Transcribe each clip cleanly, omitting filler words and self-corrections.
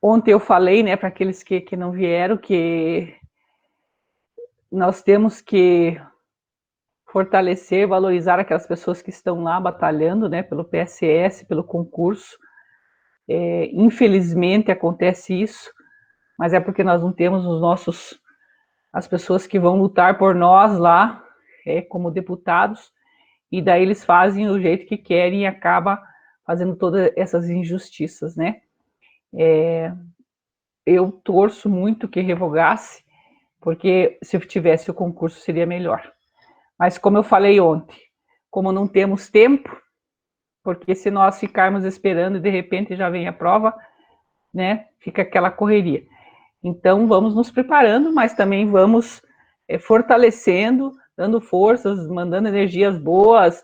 Ontem eu falei, né, para aqueles que não vieram, que nós temos que fortalecer, valorizar aquelas pessoas que estão lá batalhando, né, pelo PSS, pelo concurso. Infelizmente acontece isso, mas é porque nós não temos as pessoas que vão lutar por nós lá, como deputados, e daí eles fazem do jeito que querem e acaba fazendo todas essas injustiças, né? Eu torço muito que revogasse, porque se eu tivesse o concurso seria melhor. Mas como eu falei ontem, como não temos tempo, porque se nós ficarmos esperando e de repente já vem a prova, né, fica aquela correria. Então vamos nos preparando, mas também vamos fortalecendo, dando forças, mandando energias boas,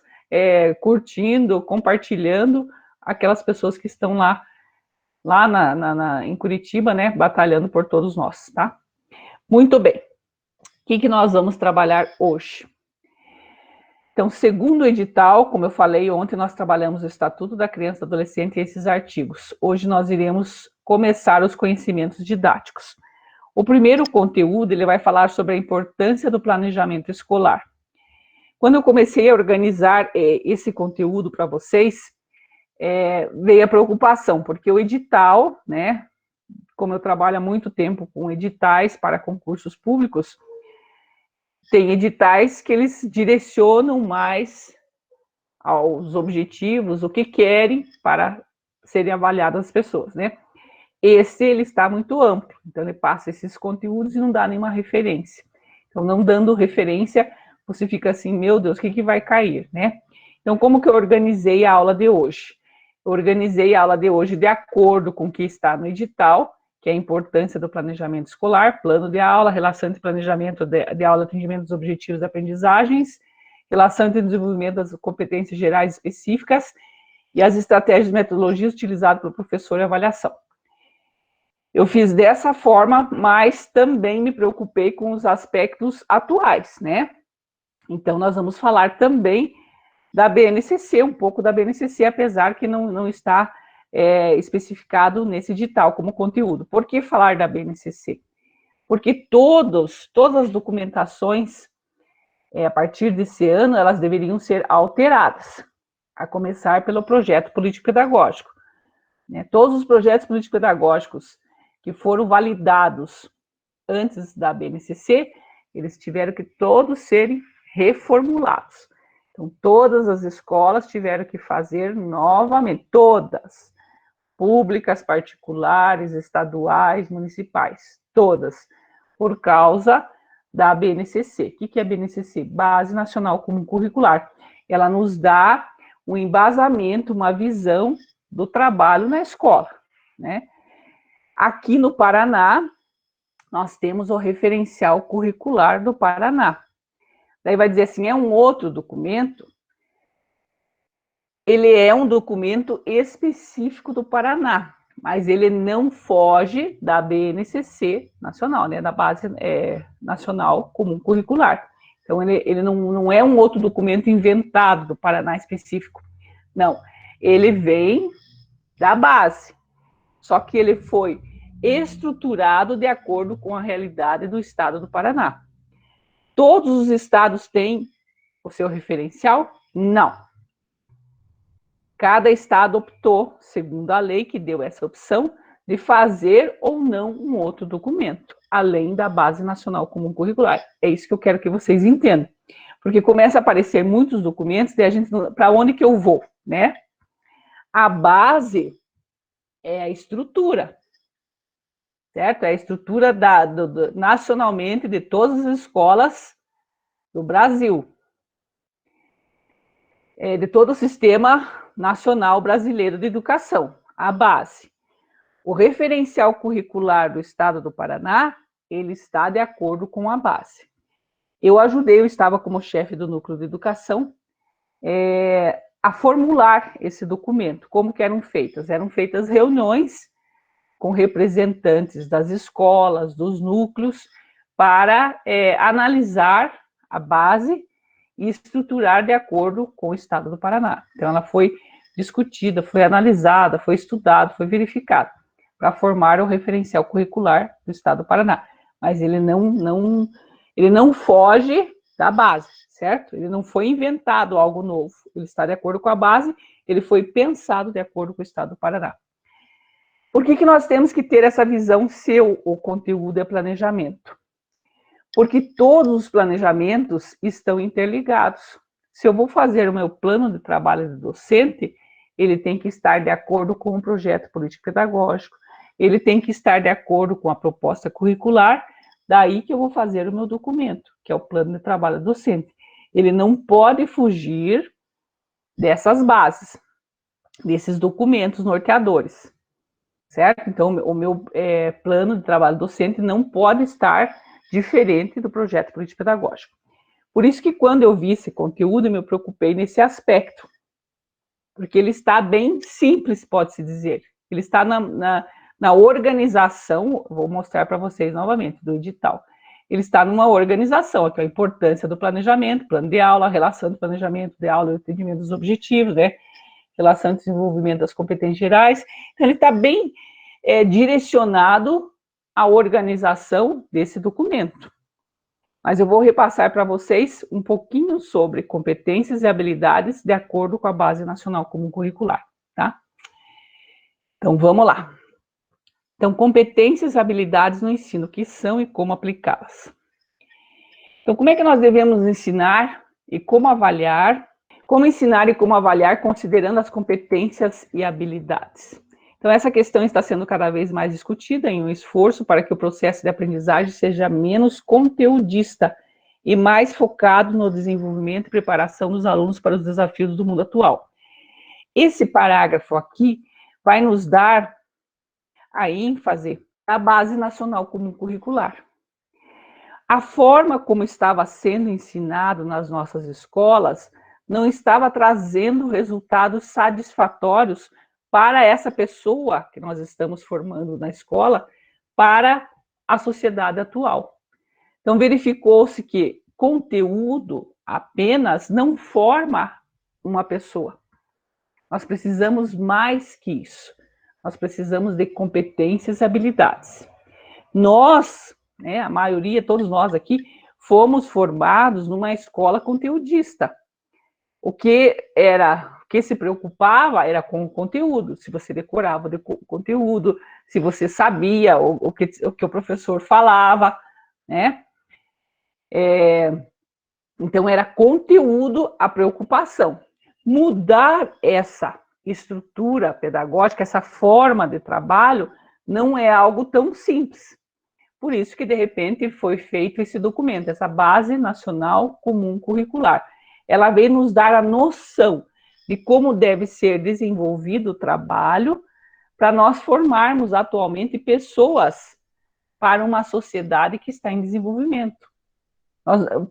curtindo, compartilhando aquelas pessoas que estão lá em Curitiba, né, batalhando por todos nós, tá? Muito bem. O que nós vamos trabalhar hoje? Então, segundo o edital, como eu falei ontem, nós trabalhamos o Estatuto da Criança e do Adolescente e esses artigos. Hoje nós iremos começar os conhecimentos didáticos. O primeiro conteúdo, ele vai falar sobre a importância do planejamento escolar. Quando eu comecei a organizar esse conteúdo para vocês, veio a preocupação, porque o edital, né, como eu trabalho há muito tempo com editais para concursos públicos, tem editais que eles direcionam mais aos objetivos, o que querem para serem avaliadas as pessoas, né? Esse, ele está muito amplo, então ele passa esses conteúdos e não dá nenhuma referência. Então, não dando referência, você fica assim, meu Deus, o que vai cair, né? Então, como que eu organizei a aula de hoje? Eu organizei a aula de hoje de acordo com o que está no edital, que é a importância do planejamento escolar, plano de aula, relação entre planejamento de aula, atendimento dos objetivos de aprendizagens, relação entre o desenvolvimento das competências gerais específicas e as estratégias e metodologias utilizadas pelo professor e avaliação. Eu fiz dessa forma, mas também me preocupei com os aspectos atuais, né? Então, nós vamos falar também da BNCC, um pouco da BNCC, apesar que não está especificado nesse edital como conteúdo. Por que falar da BNCC? Porque todas as documentações, a partir desse ano, elas deveriam ser alteradas, a começar pelo projeto político-pedagógico. Né? Todos os projetos político-pedagógicos que foram validados antes da BNCC, eles tiveram que todos serem reformulados. Então, todas as escolas tiveram que fazer novamente, todas, públicas, particulares, estaduais, municipais, todas, por causa da BNCC. O que é a BNCC? Base Nacional Comum Curricular. Ela nos dá um embasamento, uma visão do trabalho na escola, né? Aqui no Paraná, nós temos o referencial curricular do Paraná. Daí vai dizer assim, é um outro documento? Ele é um documento específico do Paraná, mas ele não foge da BNCC nacional, né, da Base Nacional Comum Curricular. Então, ele não é um outro documento inventado do Paraná específico. Não, ele vem da base, só que ele foi estruturado de acordo com a realidade do estado do Paraná. Todos os estados têm o seu referencial? Não. Cada estado optou, segundo a lei que deu essa opção, de fazer ou não um outro documento, além da Base Nacional Comum Curricular. É isso que eu quero que vocês entendam. Porque começa a aparecer muitos documentos e a gente, para onde que eu vou, né? A base é a estrutura, certo? É a estrutura nacionalmente de todas as escolas do Brasil, de todo o sistema nacional brasileiro de educação, a base. O referencial curricular do estado do Paraná, ele está de acordo com a base. Eu estava como chefe do núcleo de educação, a formular esse documento. Como que eram feitas? Eram feitas reuniões com representantes das escolas, dos núcleos, para analisar a base e estruturar de acordo com o estado do Paraná. Então, ela foi discutida, foi analisada, foi estudada, foi verificada, para formar o referencial curricular do Estado do Paraná. Mas ele não foge da base, certo? Ele não foi inventado algo novo. Ele está de acordo com a base, ele foi pensado de acordo com o Estado do Paraná. Por que nós temos que ter essa visão se o conteúdo é planejamento? Porque todos os planejamentos estão interligados. Se eu vou fazer o meu plano de trabalho de docente, ele tem que estar de acordo com o projeto político-pedagógico, ele tem que estar de acordo com a proposta curricular, daí que eu vou fazer o meu documento, que é o plano de trabalho do docente. Ele não pode fugir dessas bases, desses documentos norteadores, certo? Então, o meu plano de trabalho docente não pode estar diferente do projeto político-pedagógico. Por isso que quando eu vi esse conteúdo, eu me preocupei nesse aspecto, porque ele está bem simples, pode-se dizer. Ele está na organização, vou mostrar para vocês novamente, do edital. Ele está numa organização, que é a importância do planejamento, plano de aula, relação do planejamento de aula e atendimento dos objetivos, né? Relação de desenvolvimento das competências gerais. Então, ele está bem direcionado à organização desse documento. Mas eu vou repassar para vocês um pouquinho sobre competências e habilidades de acordo com a Base Nacional Comum Curricular, tá? Então, vamos lá. Então, competências e habilidades no ensino, o que são e como aplicá-las. Então, como é que nós devemos ensinar e como avaliar? Como ensinar e como avaliar considerando as competências e habilidades? Então, essa questão está sendo cada vez mais discutida em um esforço para que o processo de aprendizagem seja menos conteudista e mais focado no desenvolvimento e preparação dos alunos para os desafios do mundo atual. Esse parágrafo aqui vai nos dar a ênfase da Base Nacional Comum Curricular. A forma como estava sendo ensinado nas nossas escolas não estava trazendo resultados satisfatórios para essa pessoa que nós estamos formando na escola, para a sociedade atual. Então, verificou-se que conteúdo apenas não forma uma pessoa. Nós precisamos mais que isso. Nós precisamos de competências e habilidades. Nós, né, a maioria, todos nós aqui, fomos formados numa escola conteudista. O que se preocupava era com o conteúdo, se você decorava o conteúdo, se você sabia o que o professor falava, né? Então, era conteúdo a preocupação. Mudar essa estrutura pedagógica, essa forma de trabalho, não é algo tão simples. Por isso que, de repente, foi feito esse documento, essa Base Nacional Comum Curricular. Ela vem nos dar a noção de como deve ser desenvolvido o trabalho para nós formarmos atualmente pessoas para uma sociedade que está em desenvolvimento.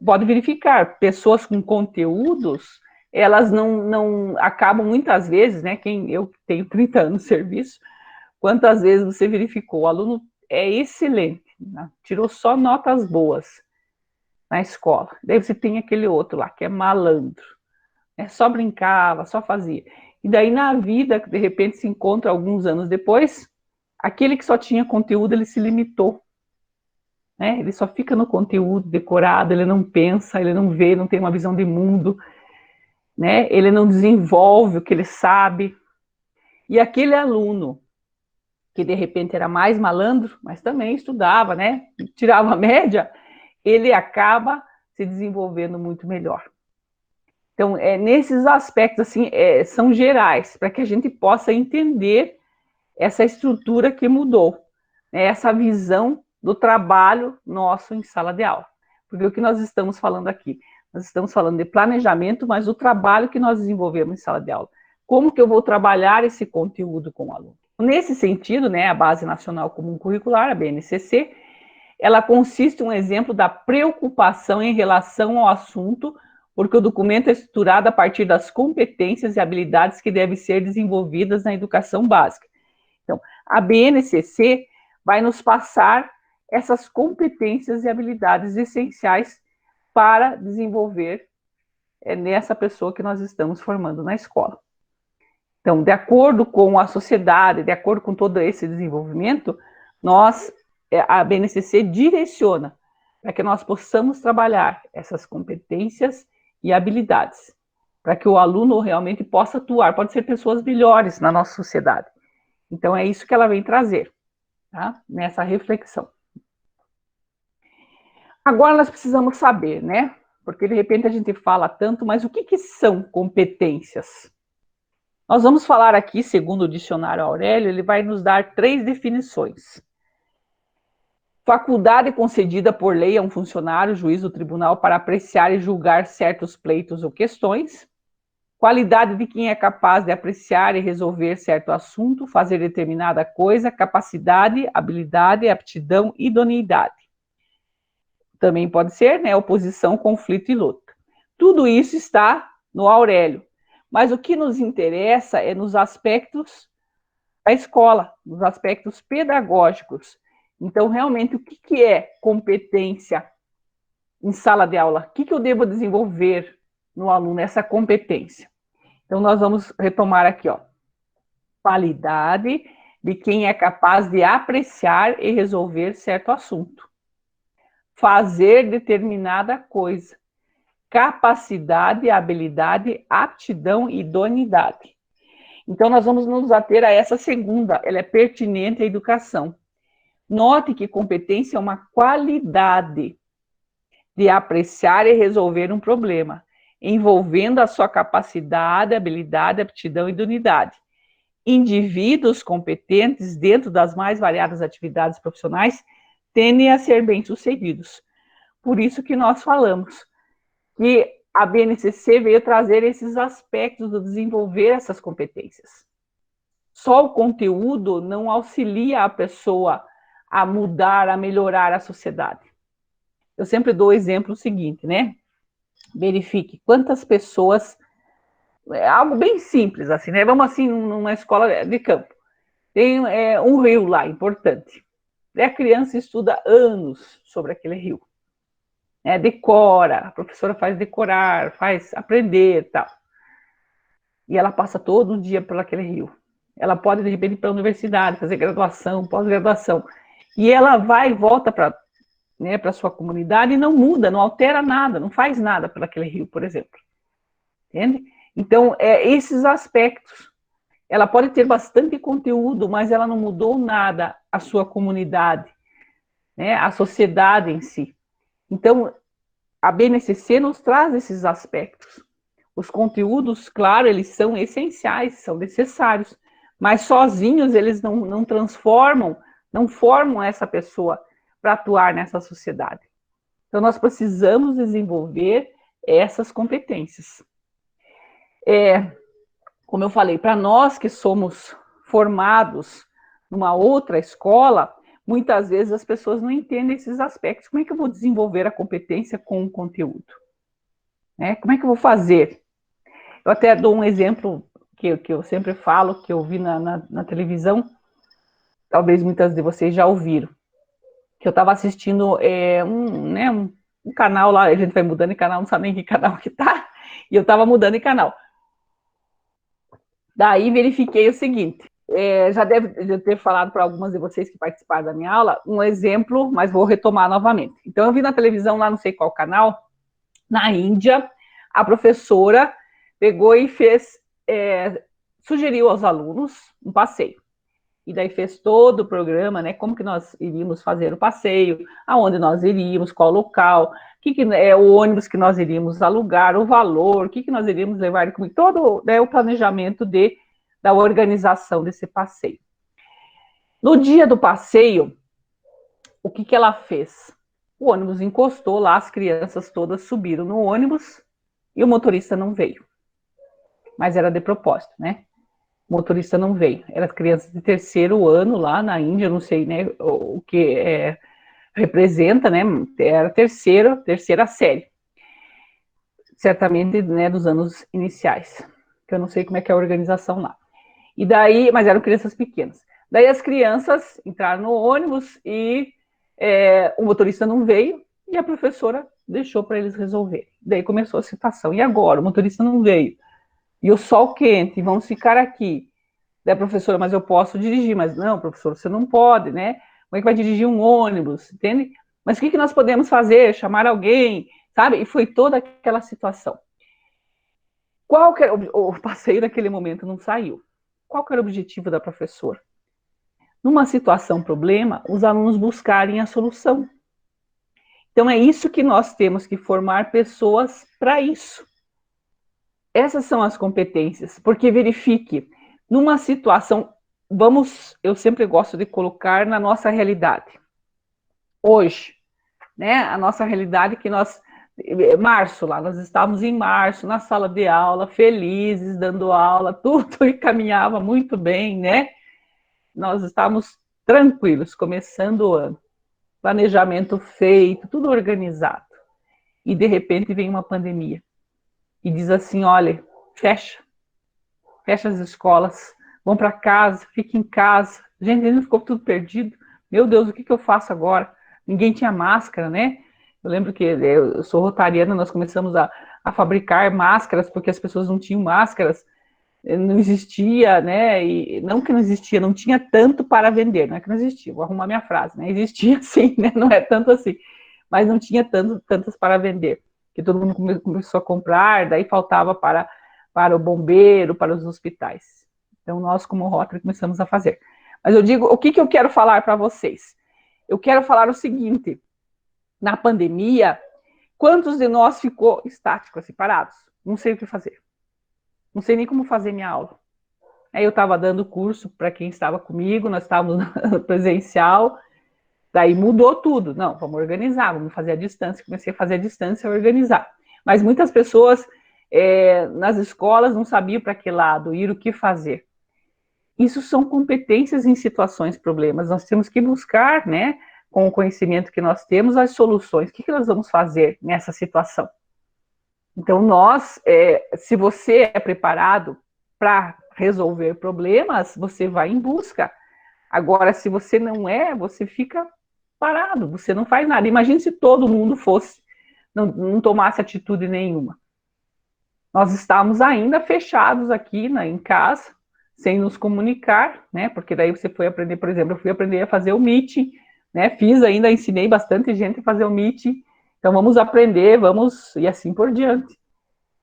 Pode verificar, pessoas com conteúdos, elas não acabam muitas vezes, né? Eu tenho 30 anos de serviço, quantas vezes você verificou? O aluno é excelente, né? Tirou só notas boas na escola. Daí você tem aquele outro lá, que é malandro. Só brincava, só fazia. E daí na vida, de repente, se encontra alguns anos depois, aquele que só tinha conteúdo, ele se limitou. Né? Ele só fica no conteúdo decorado, ele não pensa, ele não vê, não tem uma visão de mundo, né? Ele não desenvolve o que ele sabe. E aquele aluno que de repente era mais malandro, mas também estudava, né? Tirava a média, ele acaba se desenvolvendo muito melhor. Então, nesses aspectos, assim, são gerais, para que a gente possa entender essa estrutura que mudou, né? Essa visão do trabalho nosso em sala de aula. Porque o que nós estamos falando aqui? Nós estamos falando de planejamento, mas o trabalho que nós desenvolvemos em sala de aula. Como que eu vou trabalhar esse conteúdo com o aluno? Nesse sentido, né, a Base Nacional Comum Curricular, a BNCC, ela consiste em um exemplo da preocupação em relação ao assunto, porque o documento é estruturado a partir das competências e habilidades que devem ser desenvolvidas na educação básica. Então, a BNCC vai nos passar essas competências e habilidades essenciais para desenvolver nessa pessoa que nós estamos formando na escola. Então, de acordo com a sociedade, de acordo com todo esse desenvolvimento, a BNCC direciona para que nós possamos trabalhar essas competências e habilidades, para que o aluno realmente possa atuar, pode ser pessoas melhores na nossa sociedade. Então, é isso que ela vem trazer, tá? Nessa reflexão. Agora nós precisamos saber, né? Porque de repente a gente fala tanto, mas o que são competências? Nós vamos falar aqui, segundo o dicionário Aurélio, ele vai nos dar 3 definições. Faculdade concedida por lei a um funcionário, juiz do tribunal, para apreciar e julgar certos pleitos ou questões. Qualidade de quem é capaz de apreciar e resolver certo assunto, fazer determinada coisa, capacidade, habilidade, aptidão, idoneidade. Também pode ser, né, oposição, conflito e luta. Tudo isso está no Aurélio. Mas o que nos interessa é nos aspectos da escola, nos aspectos pedagógicos. Então, realmente, o que é competência em sala de aula? O que eu devo desenvolver no aluno, essa competência? Então, nós vamos retomar aqui, ó. Qualidade de quem é capaz de apreciar e resolver certo assunto. Fazer determinada coisa. Capacidade, habilidade, aptidão e idoneidade. Então, nós vamos nos ater a essa segunda, ela é pertinente à educação. Note que competência é uma qualidade de apreciar e resolver um problema, envolvendo a sua capacidade, habilidade, aptidão e idoneidade. Indivíduos competentes dentro das mais variadas atividades profissionais tendem a ser bem-sucedidos. Por isso que nós falamos que a BNCC veio trazer esses aspectos do desenvolver essas competências. Só o conteúdo não auxilia a pessoa a mudar, a melhorar a sociedade. Eu sempre dou o exemplo seguinte, né? Verifique quantas pessoas, algo bem simples assim, né? Vamos assim, numa escola de campo. Tem um rio lá, importante. E a criança estuda anos sobre aquele rio. Decora, a professora faz decorar, faz aprender e tal. E ela passa todo dia por aquele rio. Ela pode, de repente, ir para a universidade, fazer graduação, pós-graduação. E ela vai e volta para a sua comunidade e não muda, não altera nada, não faz nada por aquele rio, por exemplo. Entende? Então, esses aspectos. Ela pode ter bastante conteúdo, mas ela não mudou nada a sua comunidade, né? A sociedade em si. Então, a BNCC nos traz esses aspectos. Os conteúdos, claro, eles são essenciais, são necessários, mas sozinhos eles não transformam, não formam essa pessoa para atuar nessa sociedade. Então, nós precisamos desenvolver essas competências. Como eu falei, para nós que somos formados numa outra escola, muitas vezes as pessoas não entendem esses aspectos. Como é que eu vou desenvolver a competência com o conteúdo? Como é que eu vou fazer? Eu até dou um exemplo que eu sempre falo, que eu vi na televisão, talvez muitas de vocês já ouviram, que eu estava assistindo um canal lá, a gente vai mudando de canal, não sabe nem que canal que tá, e eu estava mudando de canal. Daí verifiquei o seguinte, já deve ter falado para algumas de vocês que participaram da minha aula, um exemplo, mas vou retomar novamente. Então eu vi na televisão, lá não sei qual canal, na Índia, a professora pegou e sugeriu aos alunos um passeio. E daí fez todo o programa, né? Como que nós iríamos fazer o passeio, aonde nós iríamos, qual local, que é o ônibus que nós iríamos alugar, o valor, o que nós iríamos levar de comida, todo, né, o planejamento da organização desse passeio. No dia do passeio, o que ela fez? O ônibus encostou lá, as crianças todas subiram no ônibus e o motorista não veio. Mas era de propósito, né? O motorista não veio. Era criança de terceiro ano lá na Índia, não sei, né, o que representa, né? Era terceira série. Certamente, né, dos anos iniciais. Que eu não sei como é que é a organização lá. E daí, mas eram crianças pequenas. Daí as crianças entraram no ônibus e o motorista não veio e a professora deixou para eles resolver. Daí começou a situação. E agora? O motorista não veio. e o sol quente, vamos ficar aqui. Daí, professora, mas eu posso dirigir. Mas não, professor, você não pode, né? Como é que vai dirigir um ônibus, entende? Mas o que nós podemos fazer? Chamar alguém, sabe? E foi toda aquela situação. Qual que era o passeio naquele momento não saiu? Qual que era o objetivo da professora? Numa situação problema, os alunos buscarem a solução. Então é isso que nós temos que formar pessoas para isso. Essas são as competências, porque verifique, numa situação, eu sempre gosto de colocar na nossa realidade. Hoje, né, a nossa realidade que março lá, nós estávamos em março, na sala de aula, felizes, dando aula, tudo encaminhava muito bem, né? Nós estávamos tranquilos, começando o ano, planejamento feito, tudo organizado. E de repente vem uma pandemia e diz assim, olha, fecha as escolas, vão para casa, fica em casa. Gente, ainda ficou tudo perdido. Meu Deus, o que eu faço agora? Ninguém tinha máscara, né? Eu lembro que eu sou rotariana, nós começamos a fabricar máscaras, porque as pessoas não tinham máscaras, não existia, né? E não que não existia, não tinha tanto para vender, não é que não existia, vou arrumar minha frase, né? Existia sim, né? Não é tanto assim, mas não tinha tantas para vender, que todo mundo começou a comprar, daí faltava para o bombeiro, para os hospitais. Então, nós, como Rotary, começamos a fazer. Mas eu digo, o que eu quero falar para vocês? Eu quero falar o seguinte, na pandemia, quantos de nós ficou estático, assim, parados? Não sei o que fazer. Não sei nem como fazer minha aula. Aí eu estava dando curso para quem estava comigo, nós estávamos no presencial, daí mudou tudo. Não, vamos organizar, vamos fazer a distância. Comecei a fazer a distância e organizar. Mas muitas pessoas nas escolas não sabiam para que lado ir, o que fazer. Isso são competências em situações, problemas. Nós temos que buscar, né, com o conhecimento que nós temos, as soluções. O que nós vamos fazer nessa situação? Então, se você é preparado para resolver problemas, você vai em busca. Agora, se você não é, você fica parado, você não faz nada. Imagine se todo mundo não tomasse atitude nenhuma. Nós estamos ainda fechados aqui em casa, sem nos comunicar, né? Porque daí você foi aprender, por exemplo, eu fui aprender a fazer o Meeting, né? Ensinei bastante gente a fazer o Meeting. Então vamos aprender, e assim por diante.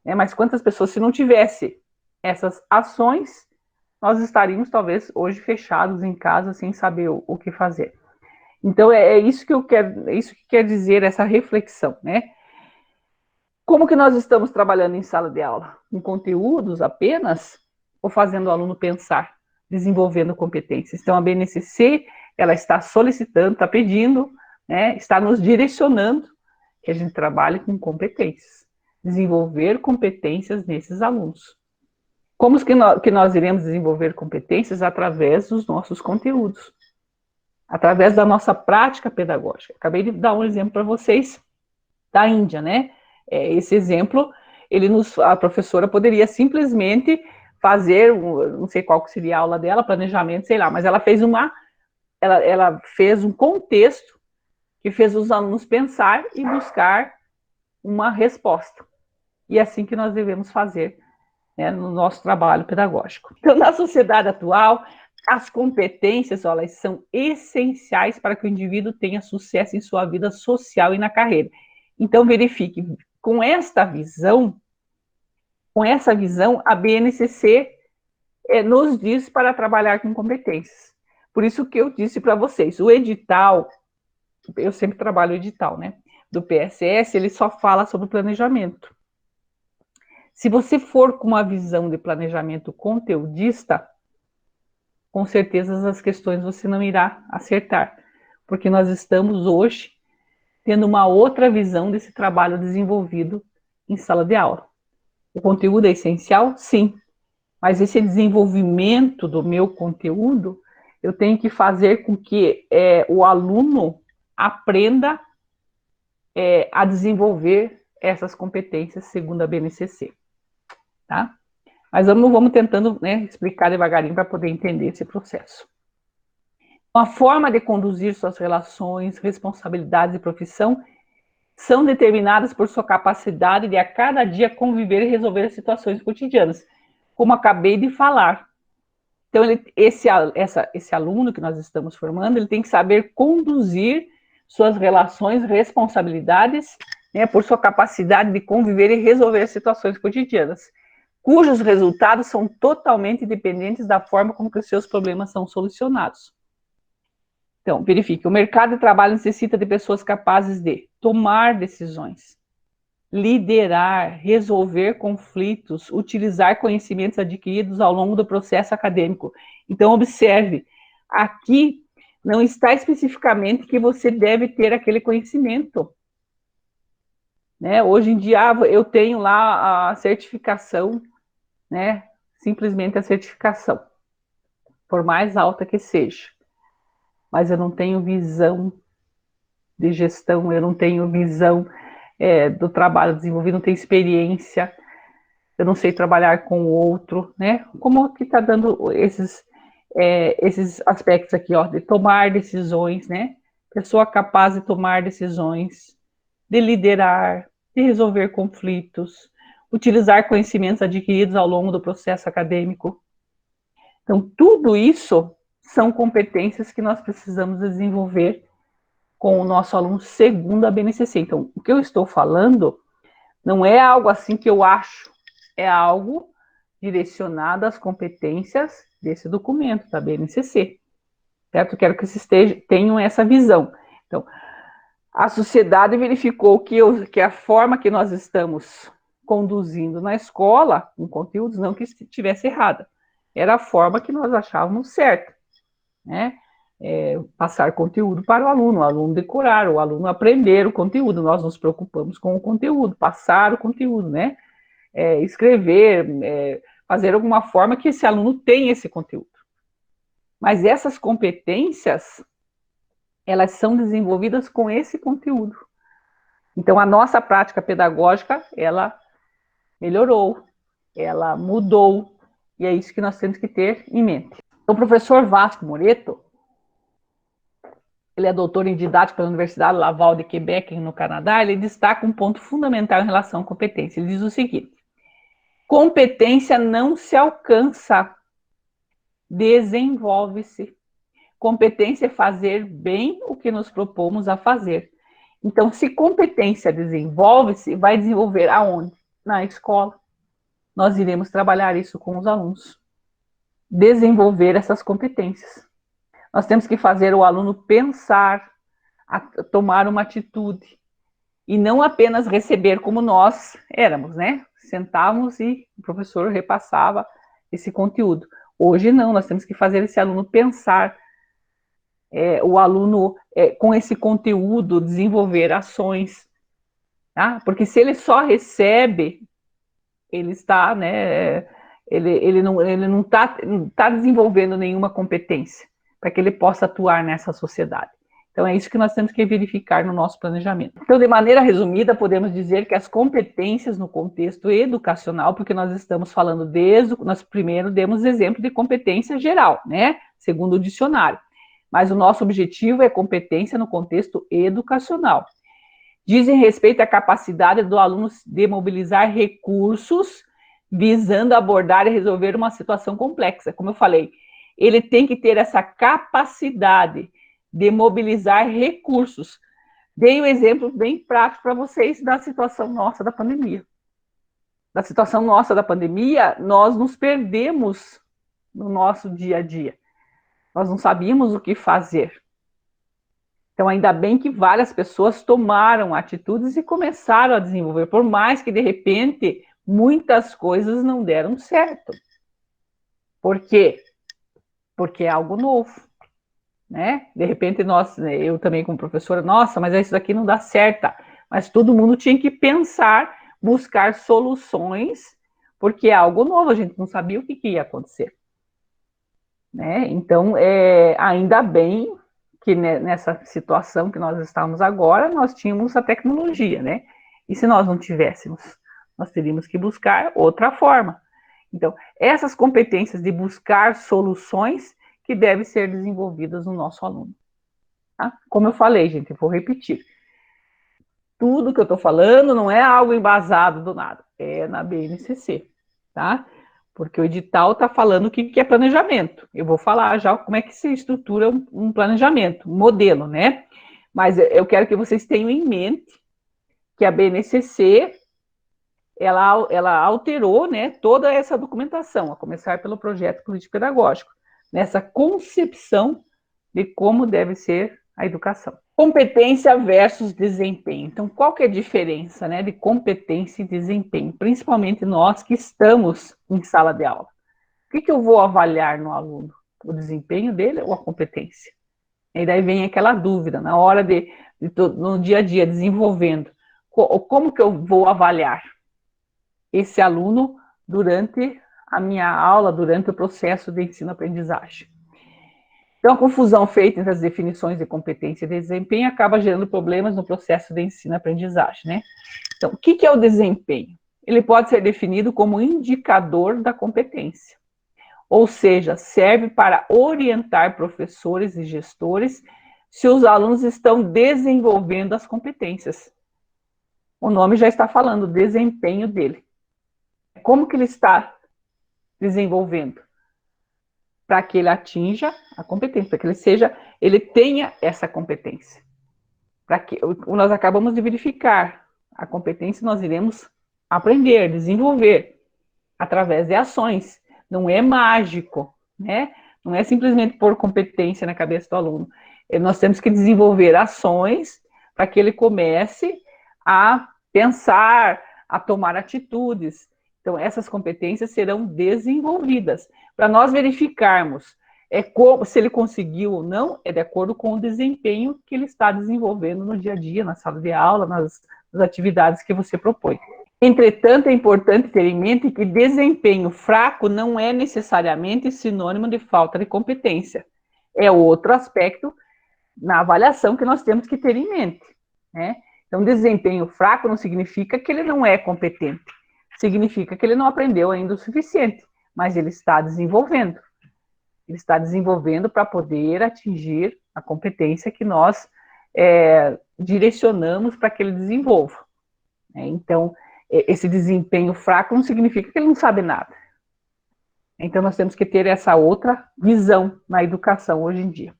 Mas quantas pessoas, se não tivesse essas ações, nós estaríamos talvez hoje fechados em casa sem saber o que fazer. Então é isso que quer dizer essa reflexão, né? Como que nós estamos trabalhando em sala de aula? Com conteúdos apenas ou fazendo o aluno pensar, desenvolvendo competências? Então a BNCC, ela está solicitando, está pedindo, né, está nos direcionando que a gente trabalhe com competências, desenvolver competências nesses alunos. Como que nós iremos desenvolver competências? Através dos nossos conteúdos, através da nossa prática pedagógica. Acabei de dar um exemplo para vocês da Índia, né? Esse exemplo, a professora poderia simplesmente fazer, não sei qual que seria a aula dela, planejamento, sei lá, mas ela fez ela fez um contexto que fez os alunos pensar e buscar uma resposta. E é assim que nós devemos fazer, né, no nosso trabalho pedagógico. Então, na sociedade atual, as competências, elas são essenciais para que o indivíduo tenha sucesso em sua vida social e na carreira. Então, verifique, com essa visão, a BNCC nos diz para trabalhar com competências. Por isso que eu disse para vocês, o edital, eu sempre trabalho o edital, né, do PSS, ele só fala sobre planejamento. Se você for com uma visão de planejamento conteudista, com certeza as questões você não irá acertar, porque nós estamos hoje tendo uma outra visão desse trabalho desenvolvido em sala de aula. O conteúdo é essencial? Sim, mas esse desenvolvimento do meu conteúdo, eu tenho que fazer com que o aluno aprenda a desenvolver essas competências segundo a BNCC, tá? Mas vamos tentando, né, explicar devagarinho para poder entender esse processo. A forma de conduzir suas relações, responsabilidades e profissão são determinadas por sua capacidade de a cada dia conviver e resolver as situações cotidianas. como acabei de falar. Então, esse aluno que nós estamos formando, ele tem que saber conduzir suas relações, responsabilidades, né, por sua capacidade de conviver e resolver situações cotidianas, cujos resultados são totalmente dependentes da forma como que os seus problemas são solucionados. Então, verifique, o mercado de trabalho necessita de pessoas capazes de tomar decisões, liderar, resolver conflitos, utilizar conhecimentos adquiridos ao longo do processo acadêmico. Então, observe, aqui não está especificamente que você deve ter aquele conhecimento. Né? Hoje em dia, eu tenho lá a certificação, né? Simplesmente a certificação, por mais alta que seja. Mas eu não tenho visão de gestão, eu não tenho visão do trabalho desenvolvido, não tenho experiência, eu não sei trabalhar com o outro, né? Como aqui está dando esses aspectos aqui, ó, de tomar decisões, né? Pessoa capaz de tomar decisões, de liderar, de resolver conflitos, utilizar conhecimentos adquiridos ao longo do processo acadêmico. Então, tudo isso são competências que nós precisamos desenvolver com o nosso aluno segundo a BNCC. Então, o que eu estou falando não é algo assim que eu acho, é algo direcionado às competências desse documento, da BNCC. Certo? Eu quero que vocês tenham essa visão. Então, a sociedade verificou que a forma que nós estamos conduzindo na escola, com conteúdos, não que estivesse errada, era a forma que nós achávamos certa, né? Passar conteúdo para o aluno decorar, o aluno aprender o conteúdo, nós nos preocupamos com o conteúdo, passar o conteúdo, né? Escrever, fazer alguma forma que esse aluno tenha esse conteúdo. Mas essas competências, elas são desenvolvidas com esse conteúdo. Então, a nossa prática pedagógica, ela melhorou, ela mudou, e é isso que nós temos que ter em mente. Então, o professor Vasco Moreto, ele é doutor em didática pela Universidade Laval de Quebec, no Canadá, ele destaca um ponto fundamental em relação à competência. Ele diz o seguinte: competência não se alcança, desenvolve-se. Competência é fazer bem o que nos propomos a fazer. Então, se competência desenvolve-se, vai desenvolver aonde? Na escola. Nós iremos trabalhar isso com os alunos. Desenvolver essas competências. Nós temos que fazer o aluno pensar, tomar uma atitude. E não apenas receber como nós éramos, né? Sentávamos e o professor repassava esse conteúdo. Hoje não, nós temos que fazer esse aluno pensar, o aluno com esse conteúdo desenvolver ações, tá? Porque se ele só recebe, ele está, né? Ele não tá desenvolvendo nenhuma competência para que ele possa atuar nessa sociedade. Então, é isso que nós temos que verificar no nosso planejamento. Então, de maneira resumida, podemos dizer que as competências no contexto educacional, porque nós estamos falando nós primeiro demos exemplo de competência geral, né? Segundo o dicionário. Mas o nosso objetivo é competência no contexto educacional. Dizem respeito à capacidade do aluno de mobilizar recursos visando abordar e resolver uma situação complexa. Como eu falei, ele tem que ter essa capacidade de mobilizar recursos. Dei um exemplo bem prático para vocês da situação nossa da pandemia. Da situação nossa da pandemia, nós nos perdemos no nosso dia a dia. Nós não sabíamos o que fazer. Então, ainda bem que várias pessoas tomaram atitudes e começaram a desenvolver, por mais que, de repente, muitas coisas não deram certo. Por quê? Porque é algo novo, né? De repente, eu também como professora, nossa, mas isso daqui não dá certo. Mas todo mundo tinha que pensar, buscar soluções, porque é algo novo, a gente não sabia o que ia acontecer. Né? Então, ainda bem que nessa situação que nós estamos agora, nós tínhamos a tecnologia, né? E se nós não tivéssemos, nós teríamos que buscar outra forma. Então, essas competências de buscar soluções que devem ser desenvolvidas no nosso aluno. Tá? Como eu falei, gente, eu vou repetir. Tudo que eu estou falando não é algo embasado do nada, é na BNCC, tá? porque o edital está falando o que é planejamento. Eu vou falar já como é que se estrutura um planejamento, um modelo, né? Mas eu quero que vocês tenham em mente que a BNCC, ela alterou, né, toda essa documentação, a começar pelo projeto político-pedagógico, nessa concepção de como deve ser a educação. Competência versus desempenho. Então, qual que é a diferença, né, de competência e desempenho? Principalmente nós que estamos em sala de aula. O que eu vou avaliar no aluno? O desempenho dele ou a competência? E daí vem aquela dúvida, na hora no dia a dia, desenvolvendo. Como que eu vou avaliar esse aluno durante a minha aula, durante o processo de ensino-aprendizagem? Então, a confusão feita entre as definições de competência e desempenho acaba gerando problemas no processo de ensino-aprendizagem, né? Então, o que é o desempenho? Ele pode ser definido como indicador da competência, ou seja, serve para orientar professores e gestores se os alunos estão desenvolvendo as competências. O nome já está falando, o desempenho dele. Como que ele está desenvolvendo? Para que ele atinja a competência, para que ele tenha essa competência. Para que nós acabamos de verificar a competência, nós iremos aprender, desenvolver através de ações. Não é mágico, né? Não é simplesmente pôr competência na cabeça do aluno. Nós temos que desenvolver ações para que ele comece a pensar, a tomar atitudes. Então, essas competências serão desenvolvidas. Para nós verificarmos se ele conseguiu ou não, é de acordo com o desempenho que ele está desenvolvendo no dia a dia, na sala de aula, nas atividades que você propõe. Entretanto, é importante ter em mente que desempenho fraco não é necessariamente sinônimo de falta de competência. É outro aspecto na avaliação que nós temos que ter em mente, né? Então, desempenho fraco não significa que ele não é competente, significa que ele não aprendeu ainda o suficiente, mas ele está desenvolvendo. Ele está desenvolvendo para poder atingir a competência que nós direcionamos para que ele desenvolva. Então, esse desempenho fraco não significa que ele não sabe nada. Então, nós temos que ter essa outra visão na educação hoje em dia.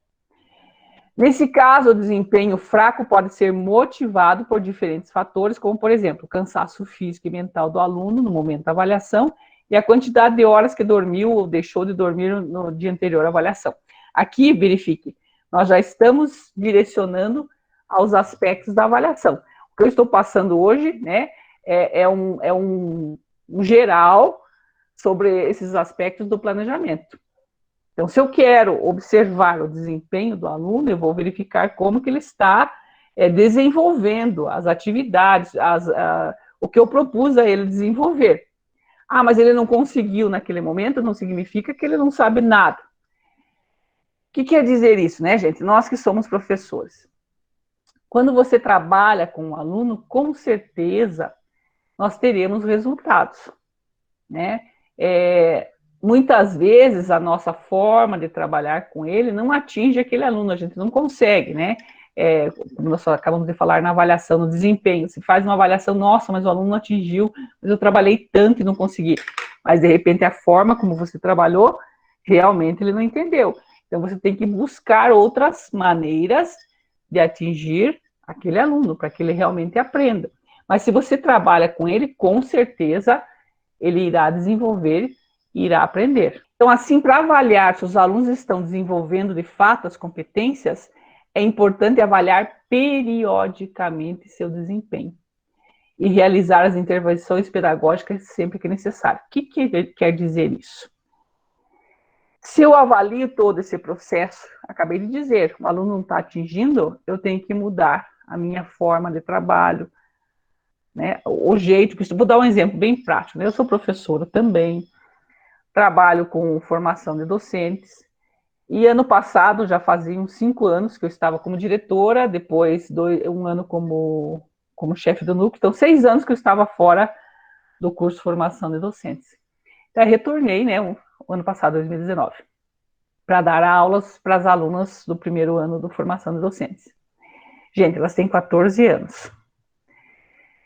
Nesse caso, o desempenho fraco pode ser motivado por diferentes fatores, como, por exemplo, o cansaço físico e mental do aluno no momento da avaliação e a quantidade de horas que dormiu ou deixou de dormir no dia anterior à avaliação. Aqui, verifique, nós já estamos direcionando aos aspectos da avaliação. O que eu estou passando hoje, né, é um geral sobre esses aspectos do planejamento. Então, se eu quero observar o desempenho do aluno, eu vou verificar como que ele está desenvolvendo as atividades, o que eu propus a ele desenvolver. Ah, mas ele não conseguiu naquele momento, não significa que ele não sabe nada. O que quer dizer isso, né, gente? Nós que somos professores. Quando você trabalha com um aluno, com certeza nós teremos resultados, né? Muitas vezes a nossa forma de trabalhar com ele não atinge aquele aluno, a gente não consegue, né? Como nós acabamos de falar na avaliação, no desempenho, se faz uma avaliação, nossa, mas o aluno não atingiu, mas eu trabalhei tanto e não consegui. Mas de repente a forma como você trabalhou, realmente ele não entendeu. Então você tem que buscar outras maneiras de atingir aquele aluno, para que ele realmente aprenda. Mas se você trabalha com ele, com certeza ele irá desenvolver e irá aprender. Então, assim, para avaliar se os alunos estão desenvolvendo de fato as competências, é importante avaliar periodicamente seu desempenho e realizar as intervenções pedagógicas sempre que necessário. O que quer dizer isso? Se eu avalio todo esse processo, acabei de dizer, o aluno não está atingindo, eu tenho que mudar a minha forma de trabalho, né? O jeito, vou dar um exemplo bem prático, né? Eu sou professora também, trabalho com formação de docentes, e ano passado, já fazia uns 5 anos que eu estava como diretora, depois 1 ano como chefe do núcleo, então 6 anos que eu estava fora do curso de formação de docentes. Então, retornei, né, o ano passado, 2019, para dar aulas para as alunas do primeiro ano de formação de docentes. Gente, elas têm 14 anos.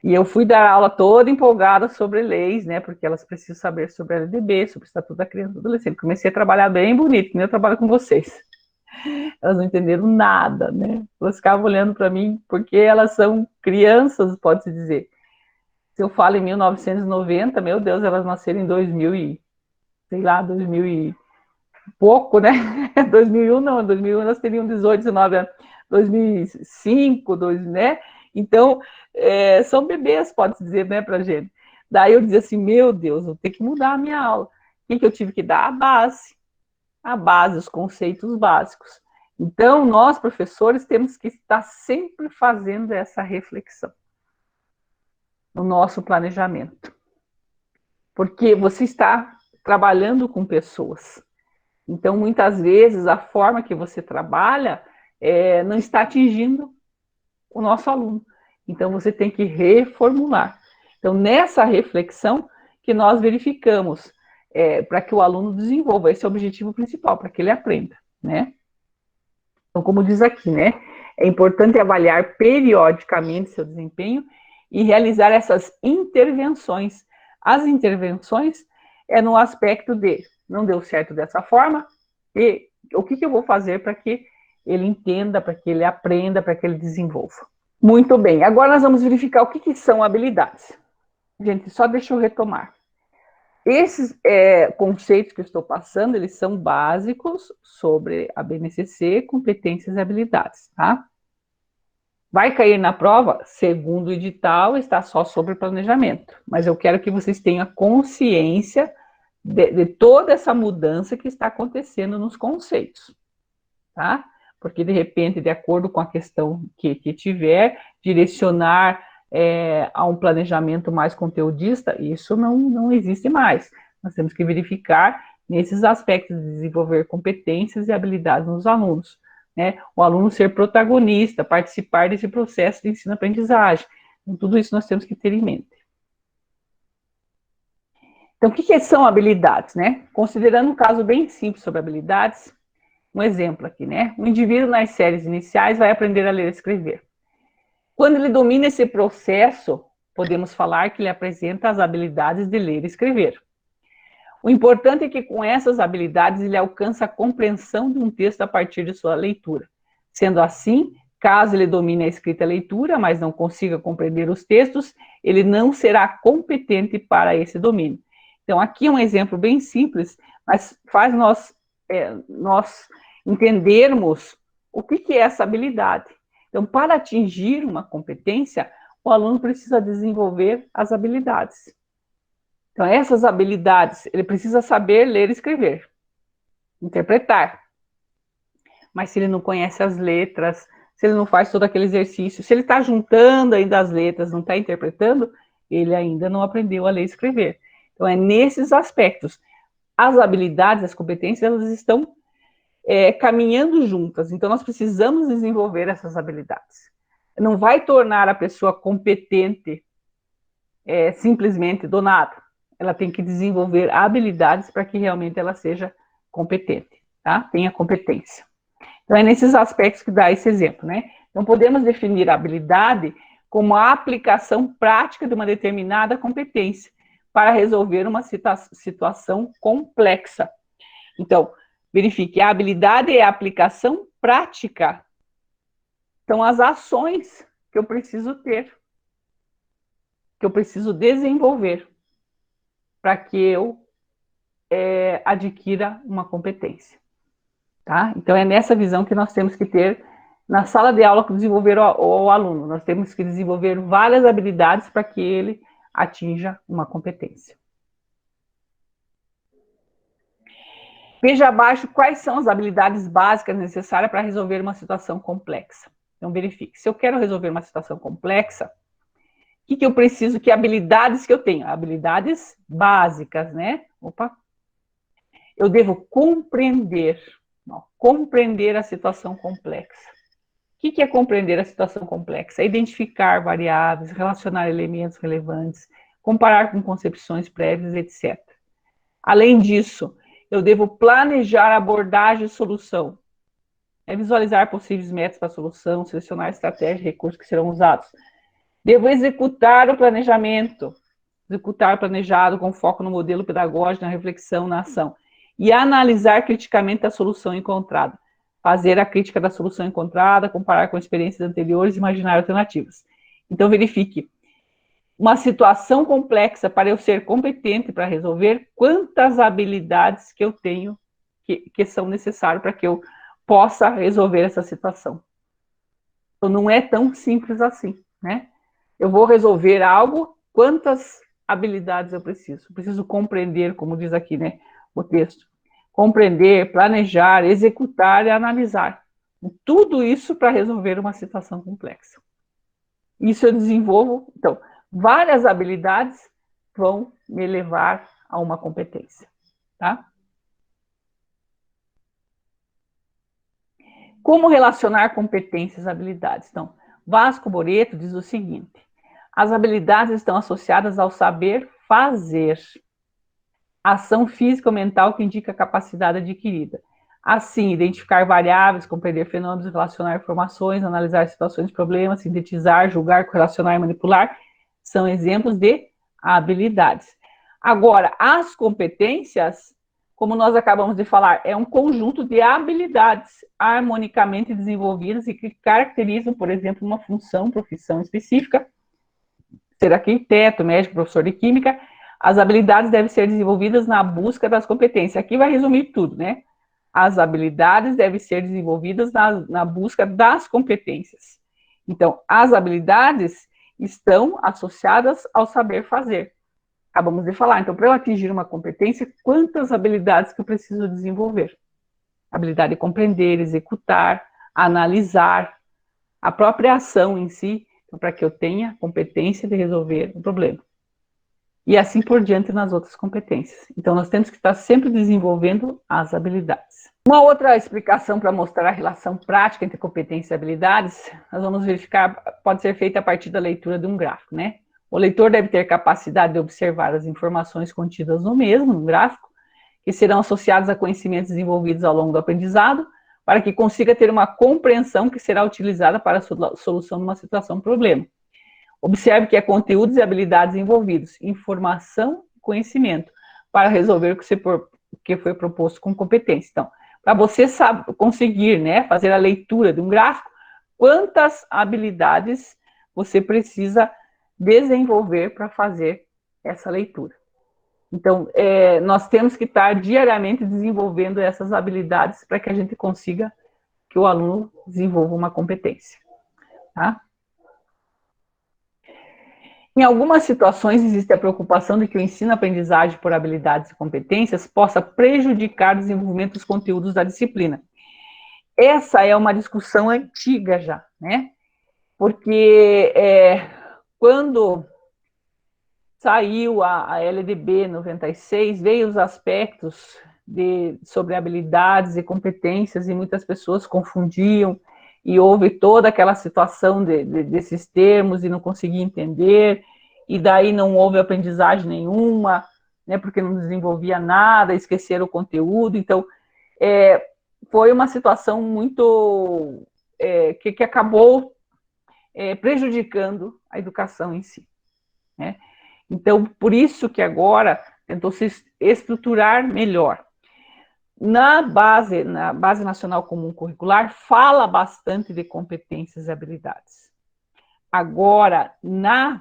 E eu fui dar aula toda empolgada sobre leis, né? Porque elas precisam saber sobre a LDB, sobre o Estatuto da Criança e do Adolescente. Comecei a trabalhar bem bonito, que nem eu trabalho com vocês. Elas não entenderam nada, né? Elas ficavam olhando para mim porque elas são crianças, pode-se dizer. Se eu falo em 1990, meu Deus, elas nasceram em 2000 e, sei lá, 2000 e pouco, né? 2001 não, 2001 elas teriam 18, 19 anos. 2005, né? Então, são bebês, pode-se dizer, né, pra gente. Daí eu dizia assim, meu Deus, eu tenho que mudar a minha aula. O que eu tive que dar? A base, os conceitos básicos. Então, nós, professores, temos que estar sempre fazendo essa reflexão no nosso planejamento. Porque você está trabalhando com pessoas. Então, muitas vezes, a forma que você trabalha não está atingindo o nosso aluno. Então, você tem que reformular. Então, nessa reflexão que nós verificamos para que o aluno desenvolva, esse é o objetivo principal, para que ele aprenda, né? Então, como diz aqui, né? É importante avaliar periodicamente seu desempenho e realizar essas intervenções. As intervenções é no aspecto de não deu certo dessa forma, e o que eu vou fazer para que ele entenda, para que ele aprenda, para que ele desenvolva. Muito bem, agora nós vamos verificar o que são habilidades. Gente, só deixa eu retomar. Esses conceitos que eu estou passando, eles são básicos sobre a BNCC, competências e habilidades, tá? Vai cair na prova? Segundo o edital, está só sobre planejamento. Mas eu quero que vocês tenham consciência de toda essa mudança que está acontecendo nos conceitos, tá? Porque, de repente, de acordo com a questão que tiver, direcionar a um planejamento mais conteudista, isso não existe mais. Nós temos que verificar nesses aspectos de desenvolver competências e habilidades nos alunos, né? O aluno ser protagonista, participar desse processo de ensino-aprendizagem. Então, tudo isso nós temos que ter em mente. Então, o que são habilidades, né? Considerando um caso bem simples sobre habilidades, um exemplo aqui, né? O indivíduo nas séries iniciais vai aprender a ler e escrever. Quando ele domina esse processo, podemos falar que ele apresenta as habilidades de ler e escrever. O importante é que com essas habilidades ele alcança a compreensão de um texto a partir de sua leitura. Sendo assim, caso ele domine a escrita e a leitura, mas não consiga compreender os textos, ele não será competente para esse domínio. Então, aqui é um exemplo bem simples, mas faz nós entendermos o que é essa habilidade. Então, para atingir uma competência, o aluno precisa desenvolver as habilidades. Então, essas habilidades, ele precisa saber ler e escrever, interpretar. Mas se ele não conhece as letras, se ele não faz todo aquele exercício, se ele está juntando ainda as letras, não está interpretando, ele ainda não aprendeu a ler e escrever. Então, é nesses aspectos. As habilidades, as competências, elas estão caminhando juntas. Então, nós precisamos desenvolver essas habilidades. Não vai tornar a pessoa competente simplesmente do nada. Ela tem que desenvolver habilidades para que realmente ela seja competente, tá? Tenha competência. Então, é nesses aspectos que dá esse exemplo, né? Então, podemos definir a habilidade como a aplicação prática de uma determinada competência para resolver uma situação complexa. Então, verifique, a habilidade é a aplicação prática. São as ações que eu preciso ter, que eu preciso desenvolver para que eu adquira uma competência. Tá? Então, é nessa visão que nós temos que ter na sala de aula que desenvolver o aluno. Nós temos que desenvolver várias habilidades para que ele atinja uma competência. Veja abaixo quais são as habilidades básicas necessárias para resolver uma situação complexa. Então, verifique. Se eu quero resolver uma situação complexa, o que eu preciso, que habilidades que eu tenho? Habilidades básicas, né? Eu devo compreender a situação complexa. O que é compreender a situação complexa? É identificar variáveis, relacionar elementos relevantes, comparar com concepções prévias, etc. Além disso, eu devo planejar a abordagem e solução. É visualizar possíveis métodos para a solução, selecionar estratégias e recursos que serão usados. Devo executar o planejamento, executar o planejado com foco no modelo pedagógico, na reflexão, na ação. E analisar criticamente a solução encontrada. Fazer a crítica da solução encontrada, comparar com experiências anteriores e imaginar alternativas. Então, verifique. Uma situação complexa, para eu ser competente para resolver, quantas habilidades que eu tenho que são necessárias para que eu possa resolver essa situação. Então, não é tão simples assim, né? Eu vou resolver algo, quantas habilidades eu preciso? Eu preciso compreender, como diz aqui, né, o texto. Compreender, planejar, executar e analisar. Tudo isso para resolver uma situação complexa. Isso eu desenvolvo, então, várias habilidades vão me levar a uma competência, tá? Como relacionar competências e habilidades? Então, Vasco Moreto diz o seguinte: as habilidades estão associadas ao saber fazer, ação física ou mental que indica a capacidade adquirida. Assim, identificar variáveis, compreender fenômenos, relacionar informações, analisar situações de problemas, sintetizar, julgar, correlacionar e manipular, são exemplos de habilidades. Agora, as competências, como nós acabamos de falar, é um conjunto de habilidades harmonicamente desenvolvidas e que caracterizam, por exemplo, uma função, profissão específica, ser arquiteto, médico, professor de química. As habilidades devem ser desenvolvidas na busca das competências. Aqui vai resumir tudo, né? As habilidades devem ser desenvolvidas na busca das competências. Então, as habilidades estão associadas ao saber fazer. Acabamos de falar. Então, para eu atingir uma competência, quantas habilidades que eu preciso desenvolver? Habilidade de compreender, executar, analisar, a própria ação em si, para que eu tenha competência de resolver o problema. E assim por diante nas outras competências. Então, nós temos que estar sempre desenvolvendo as habilidades. Uma outra explicação para mostrar a relação prática entre competências e habilidades, nós vamos verificar, pode ser feita a partir da leitura de um gráfico, né? O leitor deve ter capacidade de observar as informações contidas no mesmo, no gráfico, que serão associadas a conhecimentos desenvolvidos ao longo do aprendizado, para que consiga ter uma compreensão que será utilizada para a solução de uma situação, problema. Observe que é conteúdos e habilidades envolvidos, informação e conhecimento, para resolver o que foi proposto com competência. Então, para você conseguir, né, fazer a leitura de um gráfico, quantas habilidades você precisa desenvolver para fazer essa leitura. Então, nós temos que estar diariamente desenvolvendo essas habilidades para que a gente consiga que o aluno desenvolva uma competência, tá? Em algumas situações, existe a preocupação de que o ensino-aprendizagem por habilidades e competências possa prejudicar o desenvolvimento dos conteúdos da disciplina. Essa é uma discussão antiga já, né? Porque quando saiu a LDB 96, veio os aspectos sobre habilidades e competências e muitas pessoas confundiam e houve toda aquela situação desses termos e não conseguia entender, e daí não houve aprendizagem nenhuma, né, porque não desenvolvia nada, esqueceram o conteúdo. Então, foi uma situação muito que acabou prejudicando a educação em si, né? Então, por isso que agora tentou se estruturar melhor. Na base nacional comum curricular, fala bastante de competências e habilidades. Agora, no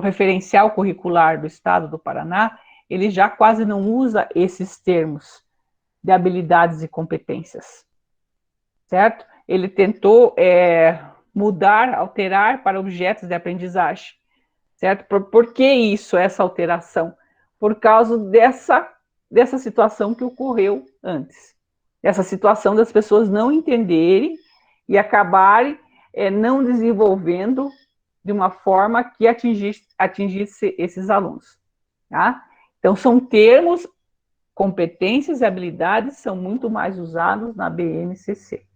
referencial curricular do Estado do Paraná, ele já quase não usa esses termos de habilidades e competências, certo? Ele tentou mudar, alterar para objetos de aprendizagem, certo? Por que isso, essa alteração? Por causa dessa situação que ocorreu antes. Essa situação das pessoas não entenderem e acabarem não desenvolvendo de uma forma que atingisse esses alunos, tá? Então, são termos, competências e habilidades são muito mais usados na BNCC,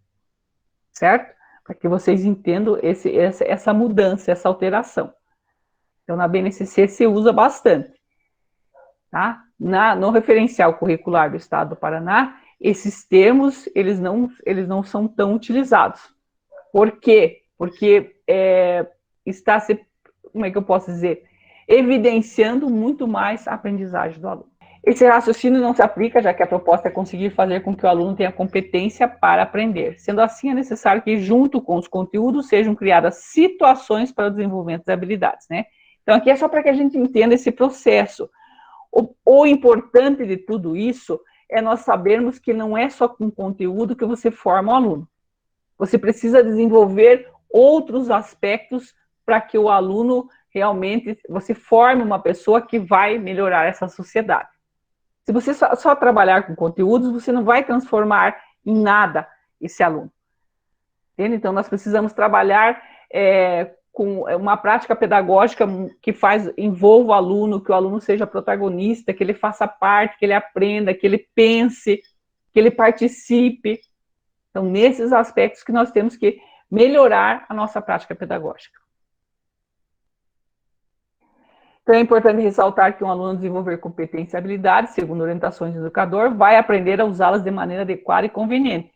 certo? Para que vocês entendam essa mudança, essa alteração. Então, na BNCC se usa bastante, tá? No referencial curricular do Estado do Paraná, esses termos, eles não são tão utilizados. Por quê? Porque está se, como é que eu posso dizer, evidenciando muito mais a aprendizagem do aluno. Esse raciocínio não se aplica, já que a proposta é conseguir fazer com que o aluno tenha competência para aprender. Sendo assim, é necessário que, junto com os conteúdos, sejam criadas situações para o desenvolvimento das habilidades, né? Então, aqui é só para que a gente entenda esse processo. O importante de tudo isso é nós sabermos que não é só com conteúdo que você forma o aluno. Você precisa desenvolver outros aspectos para que o aluno realmente, você forme uma pessoa que vai melhorar essa sociedade. Se você só trabalhar com conteúdos, você não vai transformar em nada esse aluno. Entende? Então, nós precisamos trabalhar com uma prática pedagógica que envolva o aluno, que o aluno seja protagonista, que ele faça parte, que ele aprenda, que ele pense, que ele participe. Então, nesses aspectos que nós temos que melhorar a nossa prática pedagógica. Então, é importante ressaltar que um aluno desenvolver competências e habilidades, segundo orientações do educador, vai aprender a usá-las de maneira adequada e conveniente.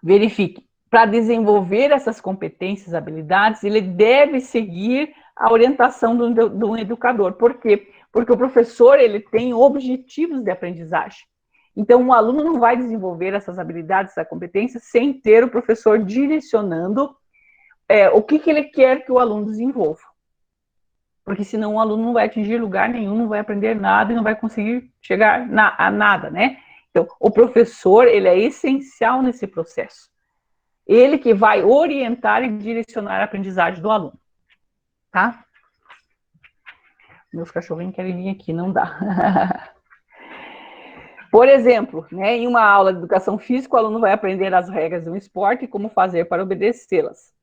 Verifique, para desenvolver essas competências e habilidades, ele deve seguir a orientação do educador. Por quê? Porque o professor, ele tem objetivos de aprendizagem. Então, o aluno não vai desenvolver essas habilidades, essa competência, sem ter o professor direcionando o que ele quer que o aluno desenvolva. Porque senão o aluno não vai atingir lugar nenhum, não vai aprender nada e não vai conseguir chegar a nada, né? Então, o professor, ele é essencial nesse processo. Ele que vai orientar e direcionar a aprendizagem do aluno, tá? Meus cachorrinhos querem vir aqui, não dá. Por exemplo, né, em uma aula de educação física, o aluno vai aprender as regras de um esporte e como fazer para obedecê-las,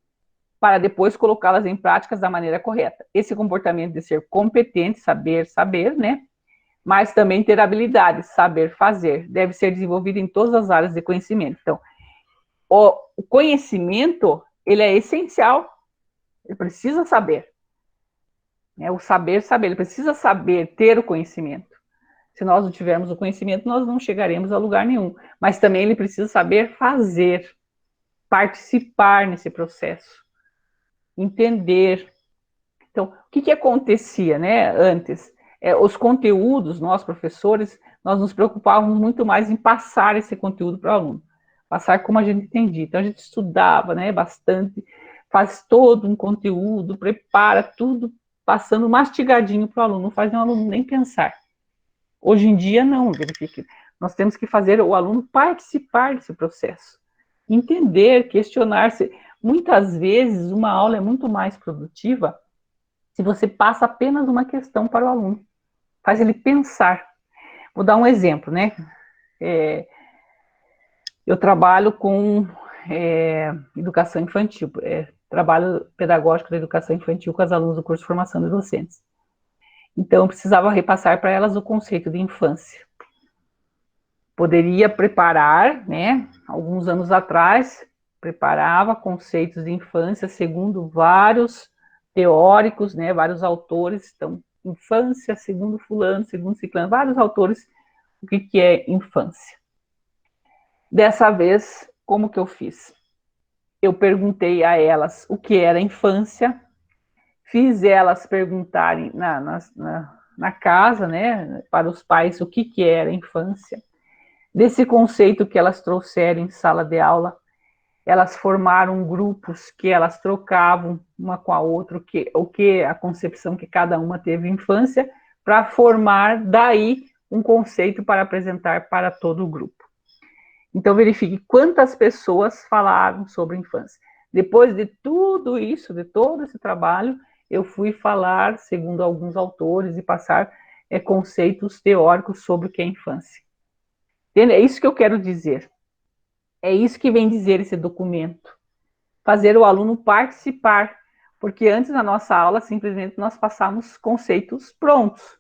para depois colocá-las em práticas da maneira correta. Esse comportamento de ser competente, saber, né? Mas também ter habilidades, saber fazer, deve ser desenvolvido em todas as áreas de conhecimento. Então, o conhecimento, ele é essencial, ele precisa saber. Né? O saber, ele precisa saber ter o conhecimento. Se nós não tivermos o conhecimento, nós não chegaremos a lugar nenhum. Mas também ele precisa saber fazer, participar nesse processo, entender. Então, o que acontecia, né, antes? Os conteúdos, nós, professores, nós nos preocupávamos muito mais em passar esse conteúdo para o aluno. Passar como a gente entendia. Então, a gente estudava, né, bastante, faz todo um conteúdo, prepara tudo, passando mastigadinho para o aluno, não faz o aluno nem pensar. Hoje em dia, não, verifique. Nós temos que fazer o aluno participar desse processo. Entender, questionar-se. Muitas vezes, uma aula é muito mais produtiva se você passa apenas uma questão para o aluno. Faz ele pensar. Vou dar um exemplo, né? Eu trabalho com educação infantil, trabalho pedagógico da educação infantil com as alunas do curso de formação de docentes. Então, eu precisava repassar para elas o conceito de infância. Poderia preparar, né? Alguns anos atrás, preparava conceitos de infância segundo vários teóricos, né? Vários autores. Então, infância, segundo fulano, segundo ciclano, vários autores, o que é infância. Dessa vez, como que eu fiz? Eu perguntei a elas o que era infância, fiz elas perguntarem na casa, né, para os pais o que era infância. Desse conceito que elas trouxeram em sala de aula, elas formaram grupos que elas trocavam uma com a outra, a concepção que cada uma teve em infância, para formar daí um conceito para apresentar para todo o grupo. Então, verifique quantas pessoas falaram sobre infância. Depois de tudo isso, de todo esse trabalho, eu fui falar, segundo alguns autores, e passar conceitos teóricos sobre o que é infância. Entende? É isso que eu quero dizer. É isso que vem dizer esse documento. Fazer o aluno participar. Porque antes, na nossa aula, simplesmente nós passamos conceitos prontos.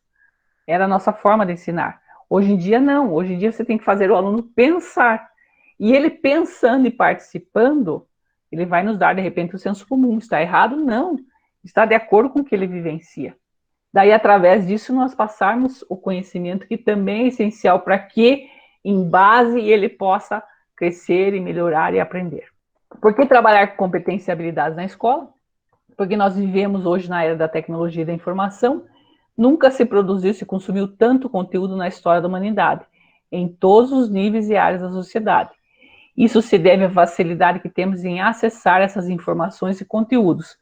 Era a nossa forma de ensinar. Hoje em dia, não. Hoje em dia, você tem que fazer o aluno pensar. E ele pensando e participando, ele vai nos dar, de repente, o senso comum. Está errado? Não. Está de acordo com o que ele vivencia. Daí, através disso, nós passarmos o conhecimento que também é essencial para que, em base, ele possa crescer e melhorar e aprender. Por que trabalhar com competências e habilidades na escola? porque nós vivemos hoje na era da tecnologia e da informação. Nunca se produziu, se consumiu tanto conteúdo na história da humanidade, em todos os níveis e áreas da sociedade. Isso se deve à facilidade que temos em acessar essas informações e conteúdos,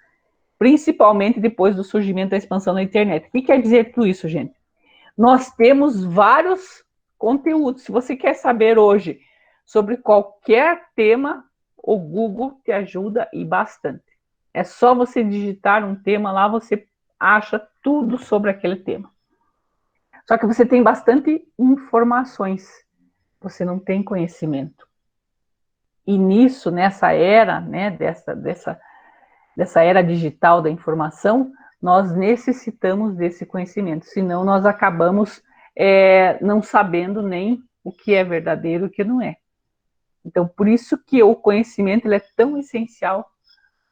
principalmente depois do surgimento da expansão da internet. O que quer dizer tudo isso, gente? Nós temos vários conteúdos. Se você quer saber hoje sobre qualquer tema, o Google te ajuda e bastante. É só você digitar um tema lá, você acha tudo sobre aquele tema. Só que você tem bastante informações, você não tem conhecimento. E nisso, nessa era, né, dessa era digital da informação, nós necessitamos desse conhecimento, senão nós acabamos não sabendo nem o que é verdadeiro e o que não é. Então, por isso que o conhecimento ele é tão essencial,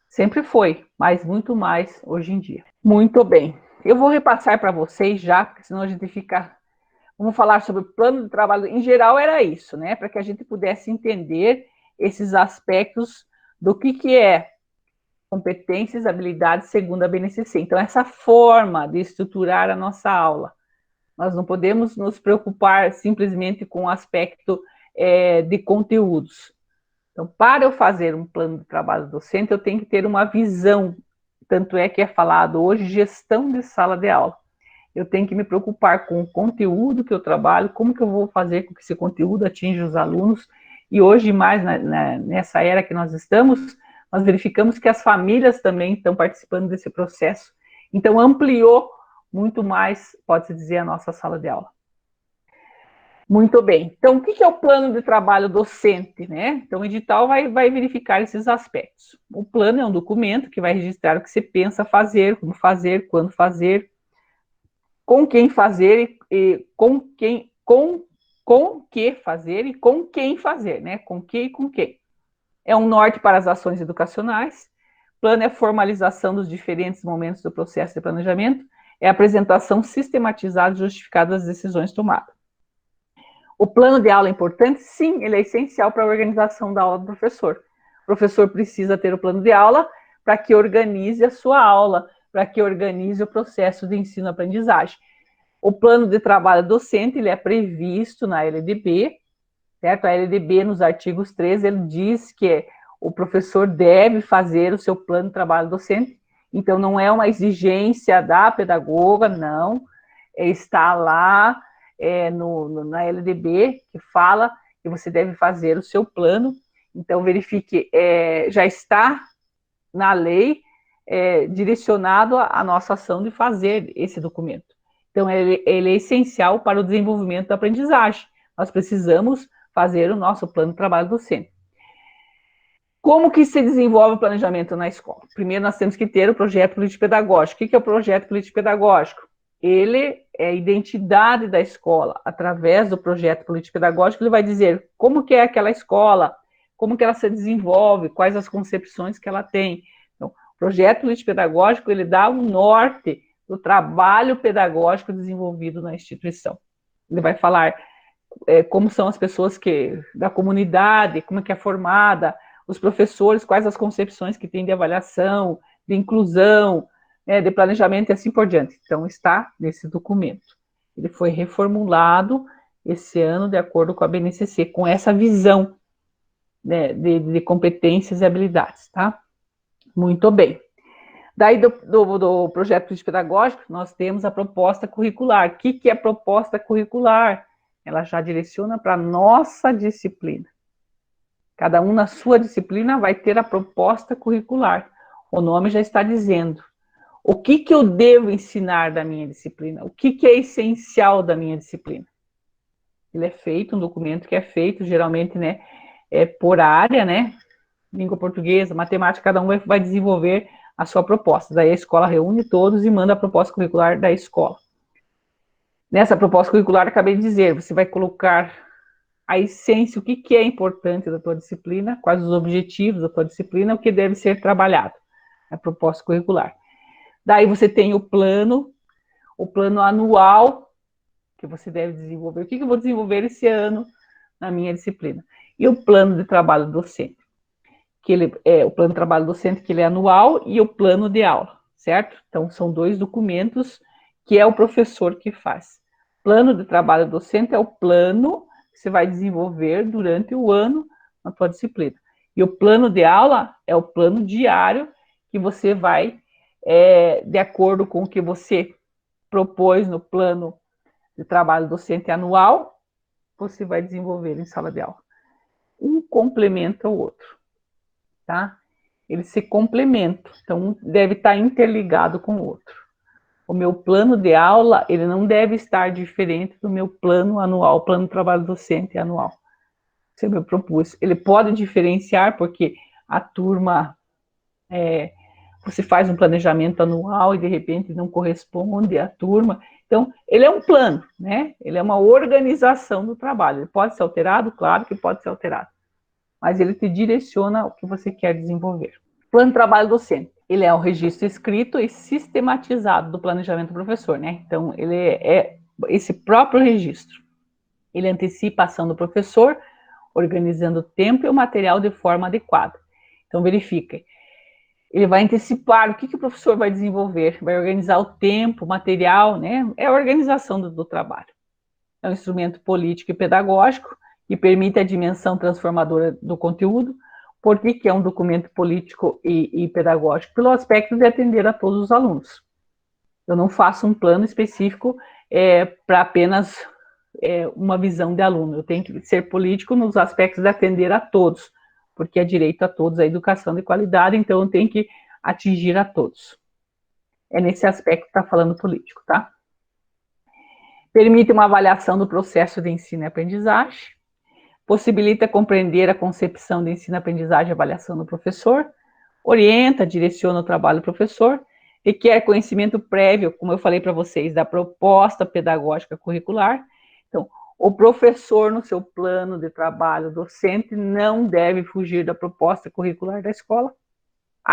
sempre foi, mas muito mais hoje em dia. Muito bem, eu vou repassar para vocês já, porque senão a gente fica... Vamos falar sobre o plano de trabalho. Em geral era isso, né? Para que a gente pudesse entender esses aspectos do que é competências, habilidades segundo a BNCC. Então, essa forma de estruturar a nossa aula. Nós não podemos nos preocupar simplesmente com o aspecto de conteúdos. Então, para eu fazer um plano de trabalho docente, eu tenho que ter uma visão. Tanto é que é falado hoje gestão de sala de aula. Eu tenho que me preocupar com o conteúdo que eu trabalho, como que eu vou fazer com que esse conteúdo atinja os alunos. E hoje, mais nessa era que nós estamos, nós verificamos que as famílias também estão participando desse processo. Então, ampliou muito mais, pode-se dizer, a nossa sala de aula. Muito bem. Então, o que é o plano de trabalho docente, né? Então, o edital vai verificar esses aspectos. O plano é um documento que vai registrar o que você pensa fazer, como fazer, quando fazer, com quem fazer e com que fazer e com quem fazer, né? Com que e com quem. É um norte para as ações educacionais. Plano é a formalização dos diferentes momentos do processo de planejamento. É a apresentação sistematizada e justificada das decisões tomadas. O plano de aula é importante? Sim, ele é essencial para a organização da aula do professor. O professor precisa ter o plano de aula para que organize a sua aula, para que organize o processo de ensino-aprendizagem. O plano de trabalho docente, ele é previsto na LDB, certo? A LDB, nos artigos 13, ele diz que o professor deve fazer o seu plano de trabalho docente, então não é uma exigência da pedagoga, não, está lá na LDB, que fala que você deve fazer o seu plano, então verifique, já está na lei direcionado à nossa ação de fazer esse documento. Então, ele é essencial para o desenvolvimento da aprendizagem. Nós precisamos fazer o nosso plano de trabalho docente. Como que se desenvolve o planejamento na escola? Primeiro, nós temos que ter o projeto político-pedagógico. O que é o projeto político-pedagógico? Ele é a identidade da escola. Através do projeto político-pedagógico, ele vai dizer como que é aquela escola, como que ela se desenvolve, quais as concepções que ela tem. Então, o projeto político-pedagógico, ele dá um norte do trabalho pedagógico desenvolvido na instituição. Ele vai falar como são as pessoas da comunidade, como é que é formada, os professores, quais as concepções que tem de avaliação, de inclusão, de planejamento e assim por diante. Então, está nesse documento. Ele foi reformulado esse ano de acordo com a BNCC, com essa visão de competências e habilidades, tá? Muito bem. Daí, do projeto pedagógico, nós temos a proposta curricular. O que é a proposta curricular? Ela já direciona para a nossa disciplina. Cada um na sua disciplina vai ter a proposta curricular. O nome já está dizendo. O que eu devo ensinar da minha disciplina? O que é essencial da minha disciplina? Ele é feito, um documento que é feito, geralmente, né, por área, né? Língua portuguesa, matemática, cada um vai desenvolver a sua proposta. Daí a escola reúne todos e manda a proposta curricular da escola. Nessa proposta curricular, acabei de dizer, você vai colocar a essência, o que é importante da tua disciplina, quais os objetivos da tua disciplina, o que deve ser trabalhado. A proposta curricular. Daí você tem o plano anual que você deve desenvolver. O que eu vou desenvolver esse ano na minha disciplina? E o plano de trabalho docente. que ele é o plano de trabalho docente, que ele é anual, e o plano de aula, certo? Então, são 2 documentos que é o professor que faz. Plano de trabalho docente é o plano que você vai desenvolver durante o ano na tua disciplina. E o plano de aula é o plano diário que você vai, de acordo com o que você propôs no plano de trabalho docente anual, você vai desenvolver em sala de aula. Um complementa o outro, tá? Eles se complementam, então deve estar interligado com o outro. O meu plano de aula, ele não deve estar diferente do meu plano anual, plano de trabalho docente anual. Isso eu me propus. Ele pode diferenciar, porque a turma, você faz um planejamento anual e de repente não corresponde à turma. Então, ele é um plano, né? Ele é uma organização do trabalho. Ele pode ser alterado? Claro que pode ser alterado. Mas ele te direciona o que você quer desenvolver. Plano de trabalho docente. Ele é um registro escrito e sistematizado do planejamento do professor, né? Então, ele é esse próprio registro. Ele antecipa a ação do professor, organizando o tempo e o material de forma adequada. Então, verifique. Ele vai antecipar o que o professor vai desenvolver, vai organizar o tempo, o material, né? É a organização do trabalho. É um instrumento político e pedagógico que permite a dimensão transformadora do conteúdo. Por que é um documento político e pedagógico? Pelo aspecto de atender a todos os alunos. Eu não faço um plano específico para apenas uma visão de aluno. Eu tenho que ser político nos aspectos de atender a todos, porque é direito a todos a educação de qualidade, então eu tenho que atingir a todos. É nesse aspecto que está falando político, tá? Permite uma avaliação do processo de ensino e aprendizagem, possibilita compreender a concepção de ensino-aprendizagem e avaliação do professor, orienta, direciona o trabalho do professor, requer conhecimento prévio, como eu falei para vocês, da proposta pedagógica curricular. Então, o professor, no seu plano de trabalho docente, não deve fugir da proposta curricular da escola.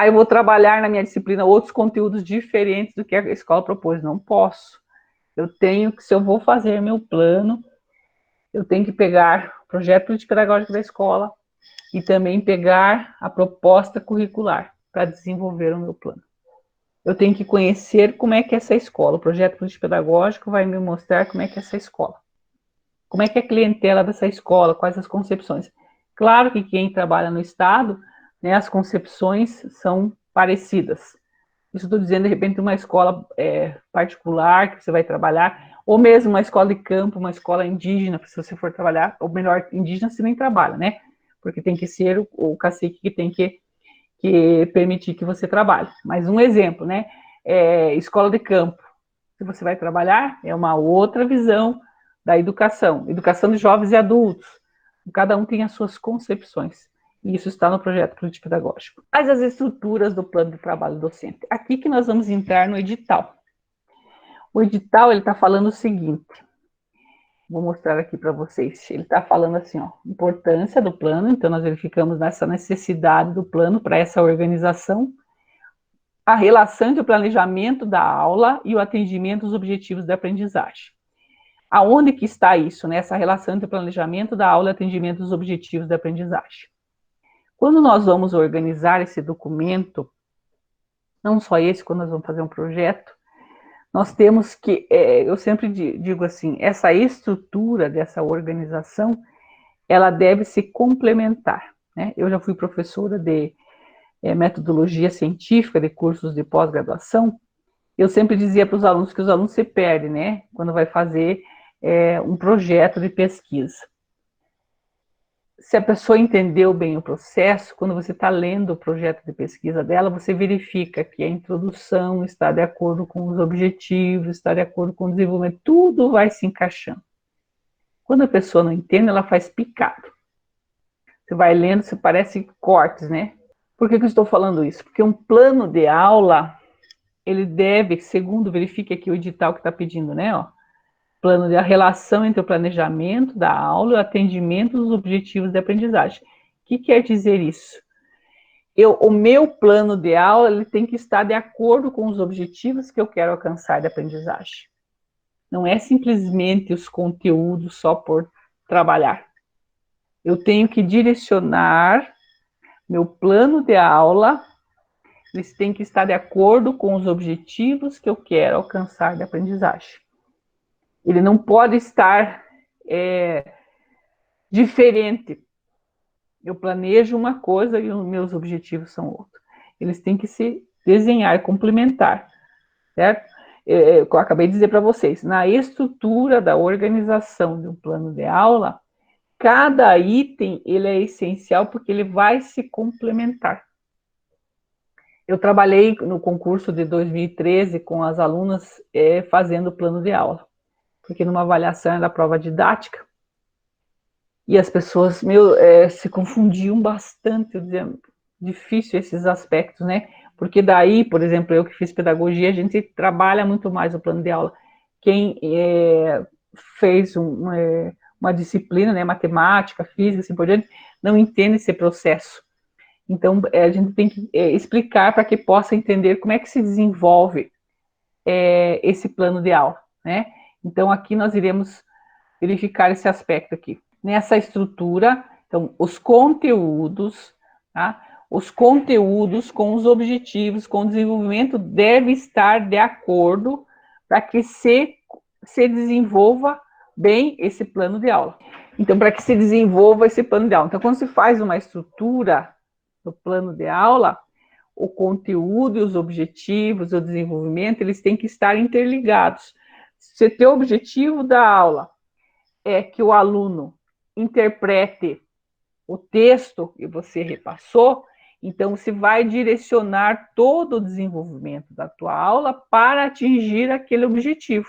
Eu vou trabalhar na minha disciplina outros conteúdos diferentes do que a escola propôs. Não posso. Eu tenho que, se eu vou fazer meu plano, eu tenho que pegar o projeto político-pedagógico da escola e também pegar a proposta curricular para desenvolver o meu plano. Eu tenho que conhecer como é que é essa escola. O projeto político-pedagógico vai me mostrar como é que é essa escola. Como é que é a clientela dessa escola, quais as concepções. Claro que quem trabalha no Estado, né, as concepções são parecidas. Isso estou dizendo, de repente, uma escola particular que você vai trabalhar, ou mesmo uma escola de campo, uma escola indígena, se você for trabalhar, ou melhor, indígena você nem trabalha, né? Porque tem que ser o cacique que tem que permitir que você trabalhe. Mas um exemplo, né? Escola de campo, se você vai trabalhar, é uma outra visão da educação. Educação de jovens e adultos. Cada um tem as suas concepções. E isso está no projeto político-pedagógico. Mas as estruturas do plano de trabalho docente. Aqui que nós vamos entrar no edital. O edital, ele está falando o seguinte. Vou mostrar aqui para vocês. Ele está falando assim, ó, importância do plano. Então, nós verificamos nessa necessidade do plano para essa organização. A relação entre o planejamento da aula e o atendimento dos objetivos da aprendizagem. Aonde que está isso, né? Essa relação entre o planejamento da aula e atendimento dos objetivos da aprendizagem. Quando nós vamos organizar esse documento, não só esse, quando nós vamos fazer um projeto, nós temos que, eu sempre digo assim, essa estrutura dessa organização, ela deve se complementar, né? Eu já fui professora de metodologia científica, de cursos de pós-graduação, eu sempre dizia para os alunos que os alunos se perdem, né? Quando vai fazer um projeto de pesquisa. Se a pessoa entendeu bem o processo, quando você está lendo o projeto de pesquisa dela, você verifica que a introdução está de acordo com os objetivos, está de acordo com o desenvolvimento, tudo vai se encaixando. Quando a pessoa não entende, ela faz picado. Você vai lendo, você parece cortes, né? Por que eu estou falando isso? Porque um plano de aula, ele deve, segundo, verifique aqui o edital que está pedindo, né? Ó, plano de a relação entre o planejamento da aula e o atendimento dos objetivos de aprendizagem. O que quer dizer isso? O meu plano de aula ele tem que estar de acordo com os objetivos que eu quero alcançar de aprendizagem. Não é simplesmente os conteúdos só por trabalhar. Eu tenho que direcionar Meu plano de aula, eles têm que estar de acordo com os objetivos que eu quero alcançar de aprendizagem. Ele não pode estar diferente. Eu planejo uma coisa e os meus objetivos são outros. Eles têm que se desenhar, complementar, certo? Eu acabei de dizer para vocês, na estrutura da organização de um plano de aula, cada item ele é essencial porque ele vai se complementar. Eu trabalhei no concurso de 2013 com as alunas fazendo plano de aula, porque numa avaliação da prova didática, e as pessoas se confundiam bastante, difícil esses aspectos, né? Porque daí, por exemplo, eu que fiz pedagogia, a gente trabalha muito mais o plano de aula. Quem fez uma disciplina, né, matemática, física, assim por diante, não entende esse processo. Então, a gente tem que explicar para que possa entender como é que se desenvolve esse plano de aula, né? Então, aqui nós iremos verificar esse aspecto aqui. Nessa estrutura, então, os conteúdos, tá? Os conteúdos com os objetivos, com o desenvolvimento, deve estar de acordo para que se desenvolva bem esse plano de aula. Então, para que se desenvolva esse plano de aula. Então, quando se faz uma estrutura do plano de aula, o conteúdo e os objetivos, o desenvolvimento, eles têm que estar interligados. Se o teu objetivo da aula é que o aluno interprete o texto que você repassou, então você vai direcionar todo o desenvolvimento da tua aula para atingir aquele objetivo.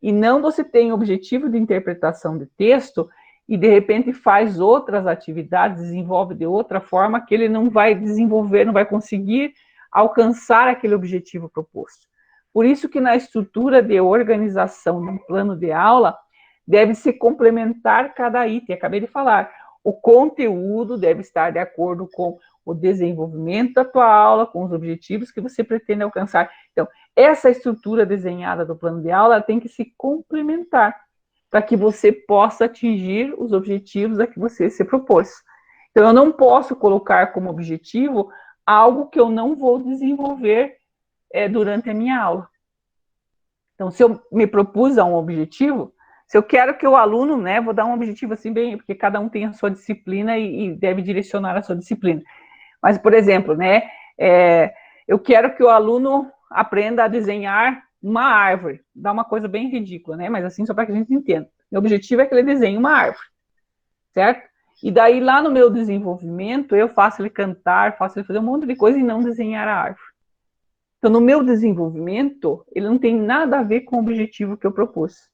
E não você tem objetivo de interpretação de texto e de repente faz outras atividades, desenvolve de outra forma que ele não vai desenvolver, não vai conseguir alcançar aquele objetivo proposto. Por isso que na estrutura de organização de um plano de aula, deve se complementar cada item. Acabei de falar, o conteúdo deve estar de acordo com o desenvolvimento da tua aula, com os objetivos que você pretende alcançar. Então, essa estrutura desenhada do plano de aula tem que se complementar para que você possa atingir os objetivos a que você se propôs. Então, eu não posso colocar como objetivo algo que eu não vou desenvolver durante a minha aula. Então, se eu me propus a um objetivo, se eu quero que o aluno, né, vou dar um objetivo assim bem, porque cada um tem a sua disciplina e deve direcionar a sua disciplina. Mas, por exemplo, né, eu quero que o aluno aprenda a desenhar uma árvore. Dá uma coisa bem ridícula, né, mas assim só para que a gente entenda. Meu objetivo é que ele desenhe uma árvore, certo? E daí, lá no meu desenvolvimento, eu faço ele cantar, faço ele fazer um monte de coisa e não desenhar a árvore. Então, no meu desenvolvimento, ele não tem nada a ver com o objetivo que eu propus.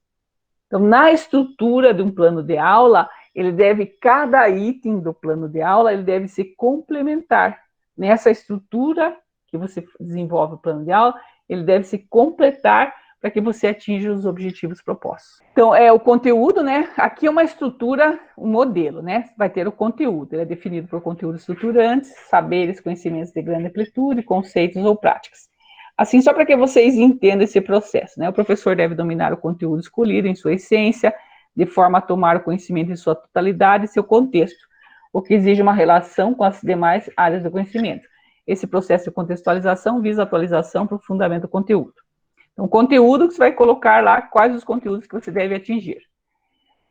Então, na estrutura de um plano de aula, cada item do plano de aula, ele deve se complementar. Nessa estrutura que você desenvolve o plano de aula, ele deve se completar para que você atinja os objetivos propostos. Então, o conteúdo, né? Aqui é uma estrutura, um modelo, né? Vai ter o conteúdo, ele é definido por conteúdo estruturantes, saberes, conhecimentos de grande amplitude, conceitos ou práticas. Assim, só para que vocês entendam esse processo, né? O professor deve dominar o conteúdo escolhido em sua essência, de forma a tomar o conhecimento em sua totalidade e seu contexto, o que exige uma relação com as demais áreas do conhecimento. Esse processo de contextualização visa a atualização, aprofundamento do conteúdo. Então, conteúdo que você vai colocar lá, quais os conteúdos que você deve atingir.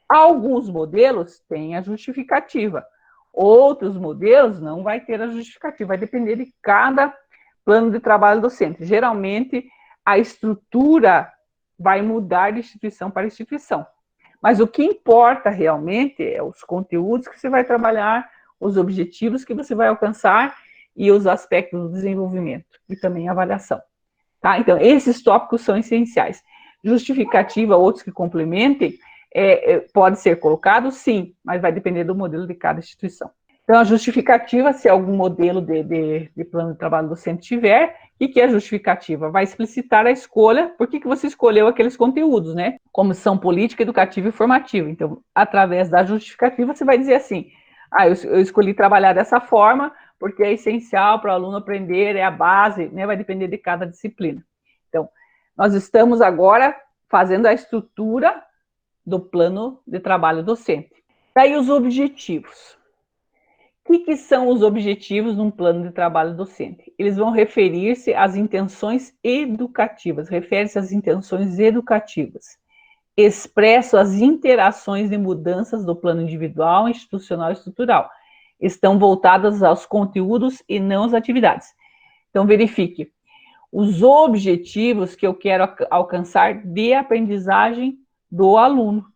Alguns modelos têm a justificativa, outros modelos não vai ter a justificativa, vai depender de cada plano de trabalho docente. Geralmente, a estrutura vai mudar de instituição para instituição. Mas o que importa realmente é os conteúdos que você vai trabalhar, os objetivos que você vai alcançar e os aspectos do desenvolvimento e também a avaliação. Tá? Então, esses tópicos são essenciais. Justificativa, outros que complementem, pode ser colocado, sim, mas vai depender do modelo de cada instituição. Então, a justificativa, se algum modelo de plano de trabalho docente tiver, o que é a justificativa? Vai explicitar a escolha, por que você escolheu aqueles conteúdos, né? Comissão política, educativa e formativa. Então, através da justificativa, você vai dizer assim, eu escolhi trabalhar dessa forma, porque é essencial para o aluno aprender, é a base, né? Vai depender de cada disciplina. Então, nós estamos agora fazendo a estrutura do plano de trabalho docente. Daí os objetivos. O que são os objetivos num plano de trabalho docente? Eles vão referir-se às intenções educativas, refere-se às intenções educativas. Expresso as interações de mudanças do plano individual, institucional e estrutural. Estão voltadas aos conteúdos e não às atividades. Então, verifique os objetivos que eu quero alcançar de aprendizagem do aluno.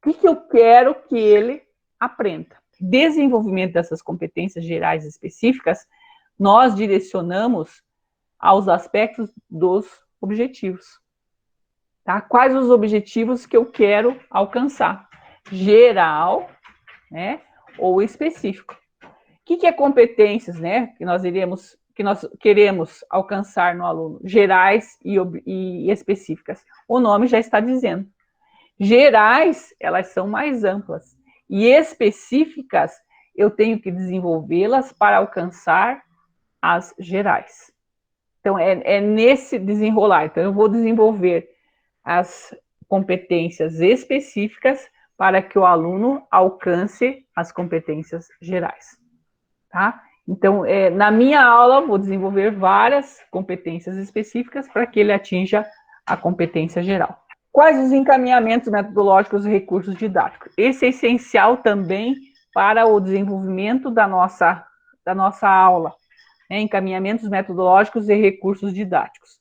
O que eu quero que ele aprenda? Desenvolvimento dessas competências gerais específicas, nós direcionamos aos aspectos dos objetivos. Tá? Quais os objetivos que eu quero alcançar? Geral, né, ou específico. O que é competências, né, que nós queremos alcançar no aluno? Gerais e específicas. O nome já está dizendo. Gerais, elas são mais amplas. E específicas, eu tenho que desenvolvê-las para alcançar as gerais. Então, é nesse desenrolar. Então, eu vou desenvolver as competências específicas para que o aluno alcance as competências gerais. Tá? Então, na minha aula, vou desenvolver várias competências específicas para que ele atinja a competência geral. Quais os encaminhamentos metodológicos e recursos didáticos? Esse é essencial também para o desenvolvimento da nossa aula. Né? Encaminhamentos metodológicos e recursos didáticos.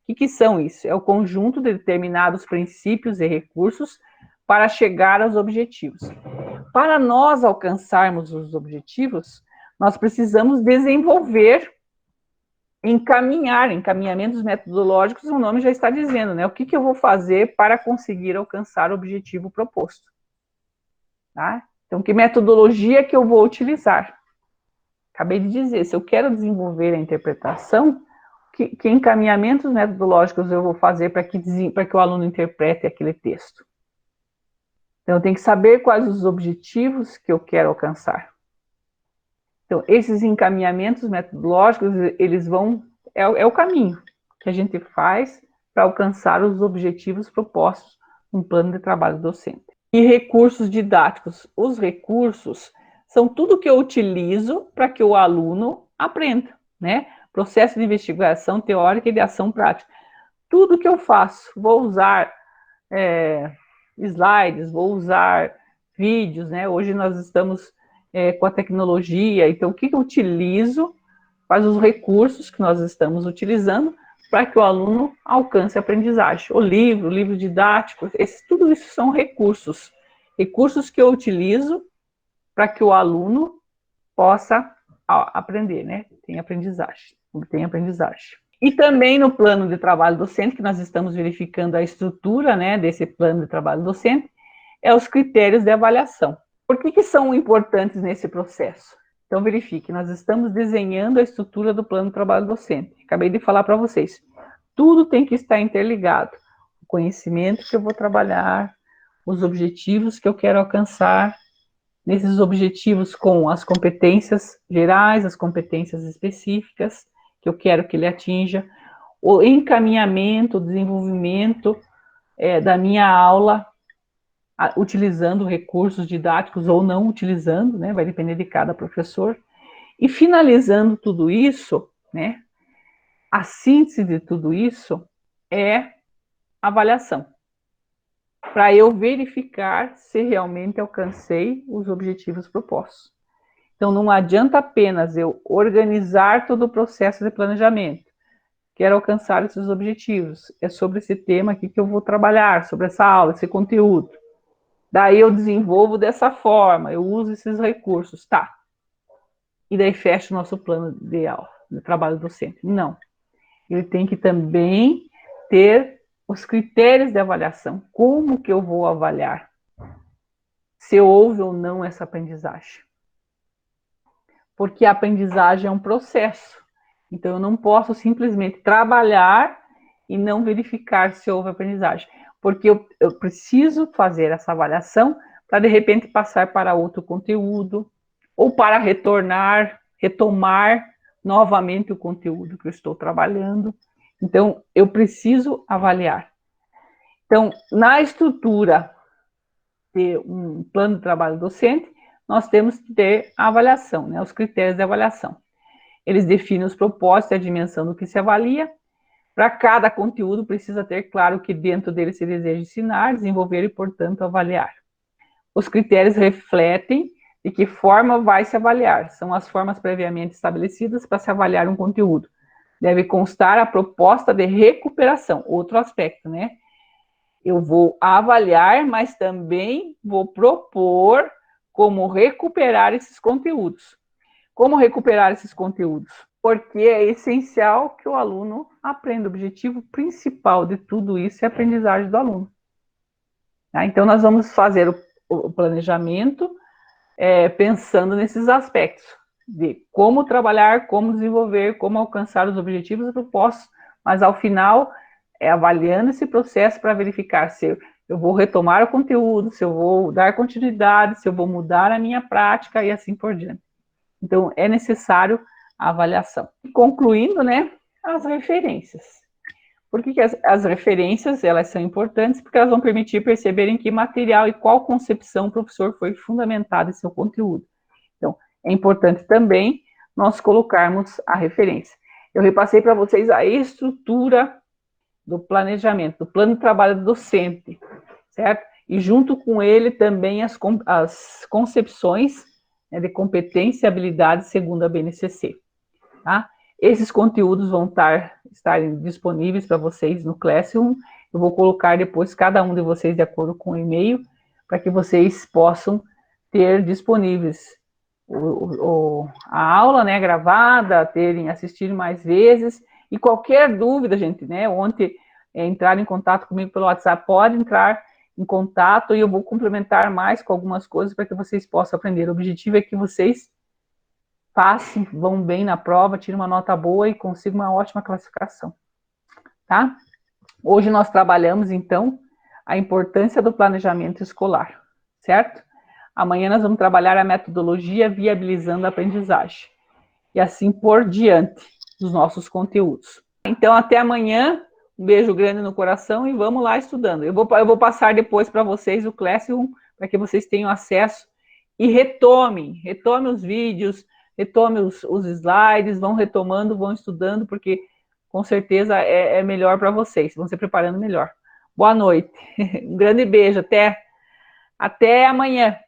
O que são isso? É o conjunto de determinados princípios e recursos para chegar aos objetivos. Para nós alcançarmos os objetivos, nós precisamos desenvolver, encaminhamentos metodológicos, o nome já está dizendo, né? O que eu vou fazer para conseguir alcançar o objetivo proposto. Tá? Então, que metodologia que eu vou utilizar? Acabei de dizer, se eu quero desenvolver a interpretação, que encaminhamentos metodológicos eu vou fazer para que o aluno interprete aquele texto? Então, eu tenho que saber quais os objetivos que eu quero alcançar. Então, esses encaminhamentos metodológicos, eles vão... É o caminho que a gente faz para alcançar os objetivos propostos no plano de trabalho docente. E recursos didáticos. Os recursos são tudo que eu utilizo para que o aluno aprenda, né? Processo de investigação teórica e de ação prática. Tudo que eu faço, vou usar slides, vou usar vídeos, né? Hoje nós estamos com a tecnologia, então o que eu utilizo, quais os recursos que nós estamos utilizando para que o aluno alcance a aprendizagem. O livro didático, tudo isso são recursos. Recursos que eu utilizo para que o aluno possa aprender, né? Tem aprendizagem. E também no plano de trabalho docente, que nós estamos verificando a estrutura, né, desse plano de trabalho docente, os critérios de avaliação. Por que são importantes nesse processo? Então, verifique, nós estamos desenhando a estrutura do plano de trabalho docente. Acabei de falar para vocês. Tudo tem que estar interligado. O conhecimento que eu vou trabalhar, os objetivos que eu quero alcançar, nesses objetivos com as competências gerais, as competências específicas que eu quero que ele atinja, o encaminhamento, o desenvolvimento da minha aula, utilizando recursos didáticos ou não utilizando, né, vai depender de cada professor, e finalizando tudo isso, né, a síntese de tudo isso é avaliação, para eu verificar se realmente alcancei os objetivos propostos. Então, não adianta apenas eu organizar todo o processo de planejamento. Quero alcançar esses objetivos. É sobre esse tema aqui que eu vou trabalhar, sobre essa aula, esse conteúdo. Daí eu desenvolvo dessa forma, eu uso esses recursos, tá. E daí fecho o nosso plano de aula, de trabalho docente. Não. Ele tem que também ter os critérios de avaliação. Como que eu vou avaliar se houve ou não essa aprendizagem? Porque a aprendizagem é um processo. Então, eu não posso simplesmente trabalhar e não verificar se houve aprendizagem. Porque eu preciso fazer essa avaliação para, de repente, passar para outro conteúdo ou para retomar novamente o conteúdo que eu estou trabalhando. Então, eu preciso avaliar. Então, na estrutura de um plano de trabalho docente, nós temos que ter a avaliação, né, os critérios de avaliação. Eles definem os propósitos e a dimensão do que se avalia. Para cada conteúdo, precisa ter claro que dentro dele se deseja ensinar, desenvolver e, portanto, avaliar. Os critérios refletem de que forma vai se avaliar. São as formas previamente estabelecidas para se avaliar um conteúdo. Deve constar a proposta de recuperação, outro aspecto, né? Eu vou avaliar, mas também vou propor como recuperar esses conteúdos. Como recuperar esses conteúdos? Porque é essencial que o aluno aprenda. O objetivo principal de tudo isso é a aprendizagem do aluno. Tá? Então, nós vamos fazer o planejamento pensando nesses aspectos de como trabalhar, como desenvolver, como alcançar os objetivos e propostos, mas ao final avaliando esse processo para verificar se eu vou retomar o conteúdo, se eu vou dar continuidade, se eu vou mudar a minha prática e assim por diante. Então, é necessário a avaliação. Concluindo, né, as referências. Por que as referências, elas são importantes? Porque elas vão permitir perceber em que material e qual concepção o professor foi fundamentado em seu conteúdo. Então, é importante também nós colocarmos a referência. Eu repassei para vocês a estrutura do planejamento, do plano de trabalho do docente, certo? E junto com ele também as concepções, né, de competência e habilidade segundo a BNCC, tá? Esses conteúdos vão estar disponíveis para vocês no Classroom. Eu vou colocar depois cada um de vocês de acordo com o e-mail, para que vocês possam ter disponíveis a aula, né, gravada, assistir mais vezes. E qualquer dúvida, gente, né, ontem entrar em contato comigo pelo WhatsApp, pode entrar em contato e eu vou complementar mais com algumas coisas para que vocês possam aprender. O objetivo é que vocês passem, vão bem na prova, tirem uma nota boa e consigam uma ótima classificação, tá? Hoje nós trabalhamos, então, a importância do planejamento escolar, certo? Amanhã nós vamos trabalhar a metodologia viabilizando a aprendizagem. E assim por diante dos nossos conteúdos. Então, até amanhã. Um beijo grande no coração e vamos lá estudando. Eu vou passar depois para vocês o Classroom, para que vocês tenham acesso e retomem os vídeos, retomem os slides, vão retomando, vão estudando, porque com certeza é melhor para vocês, vão se preparando melhor. Boa noite, um grande beijo, até amanhã.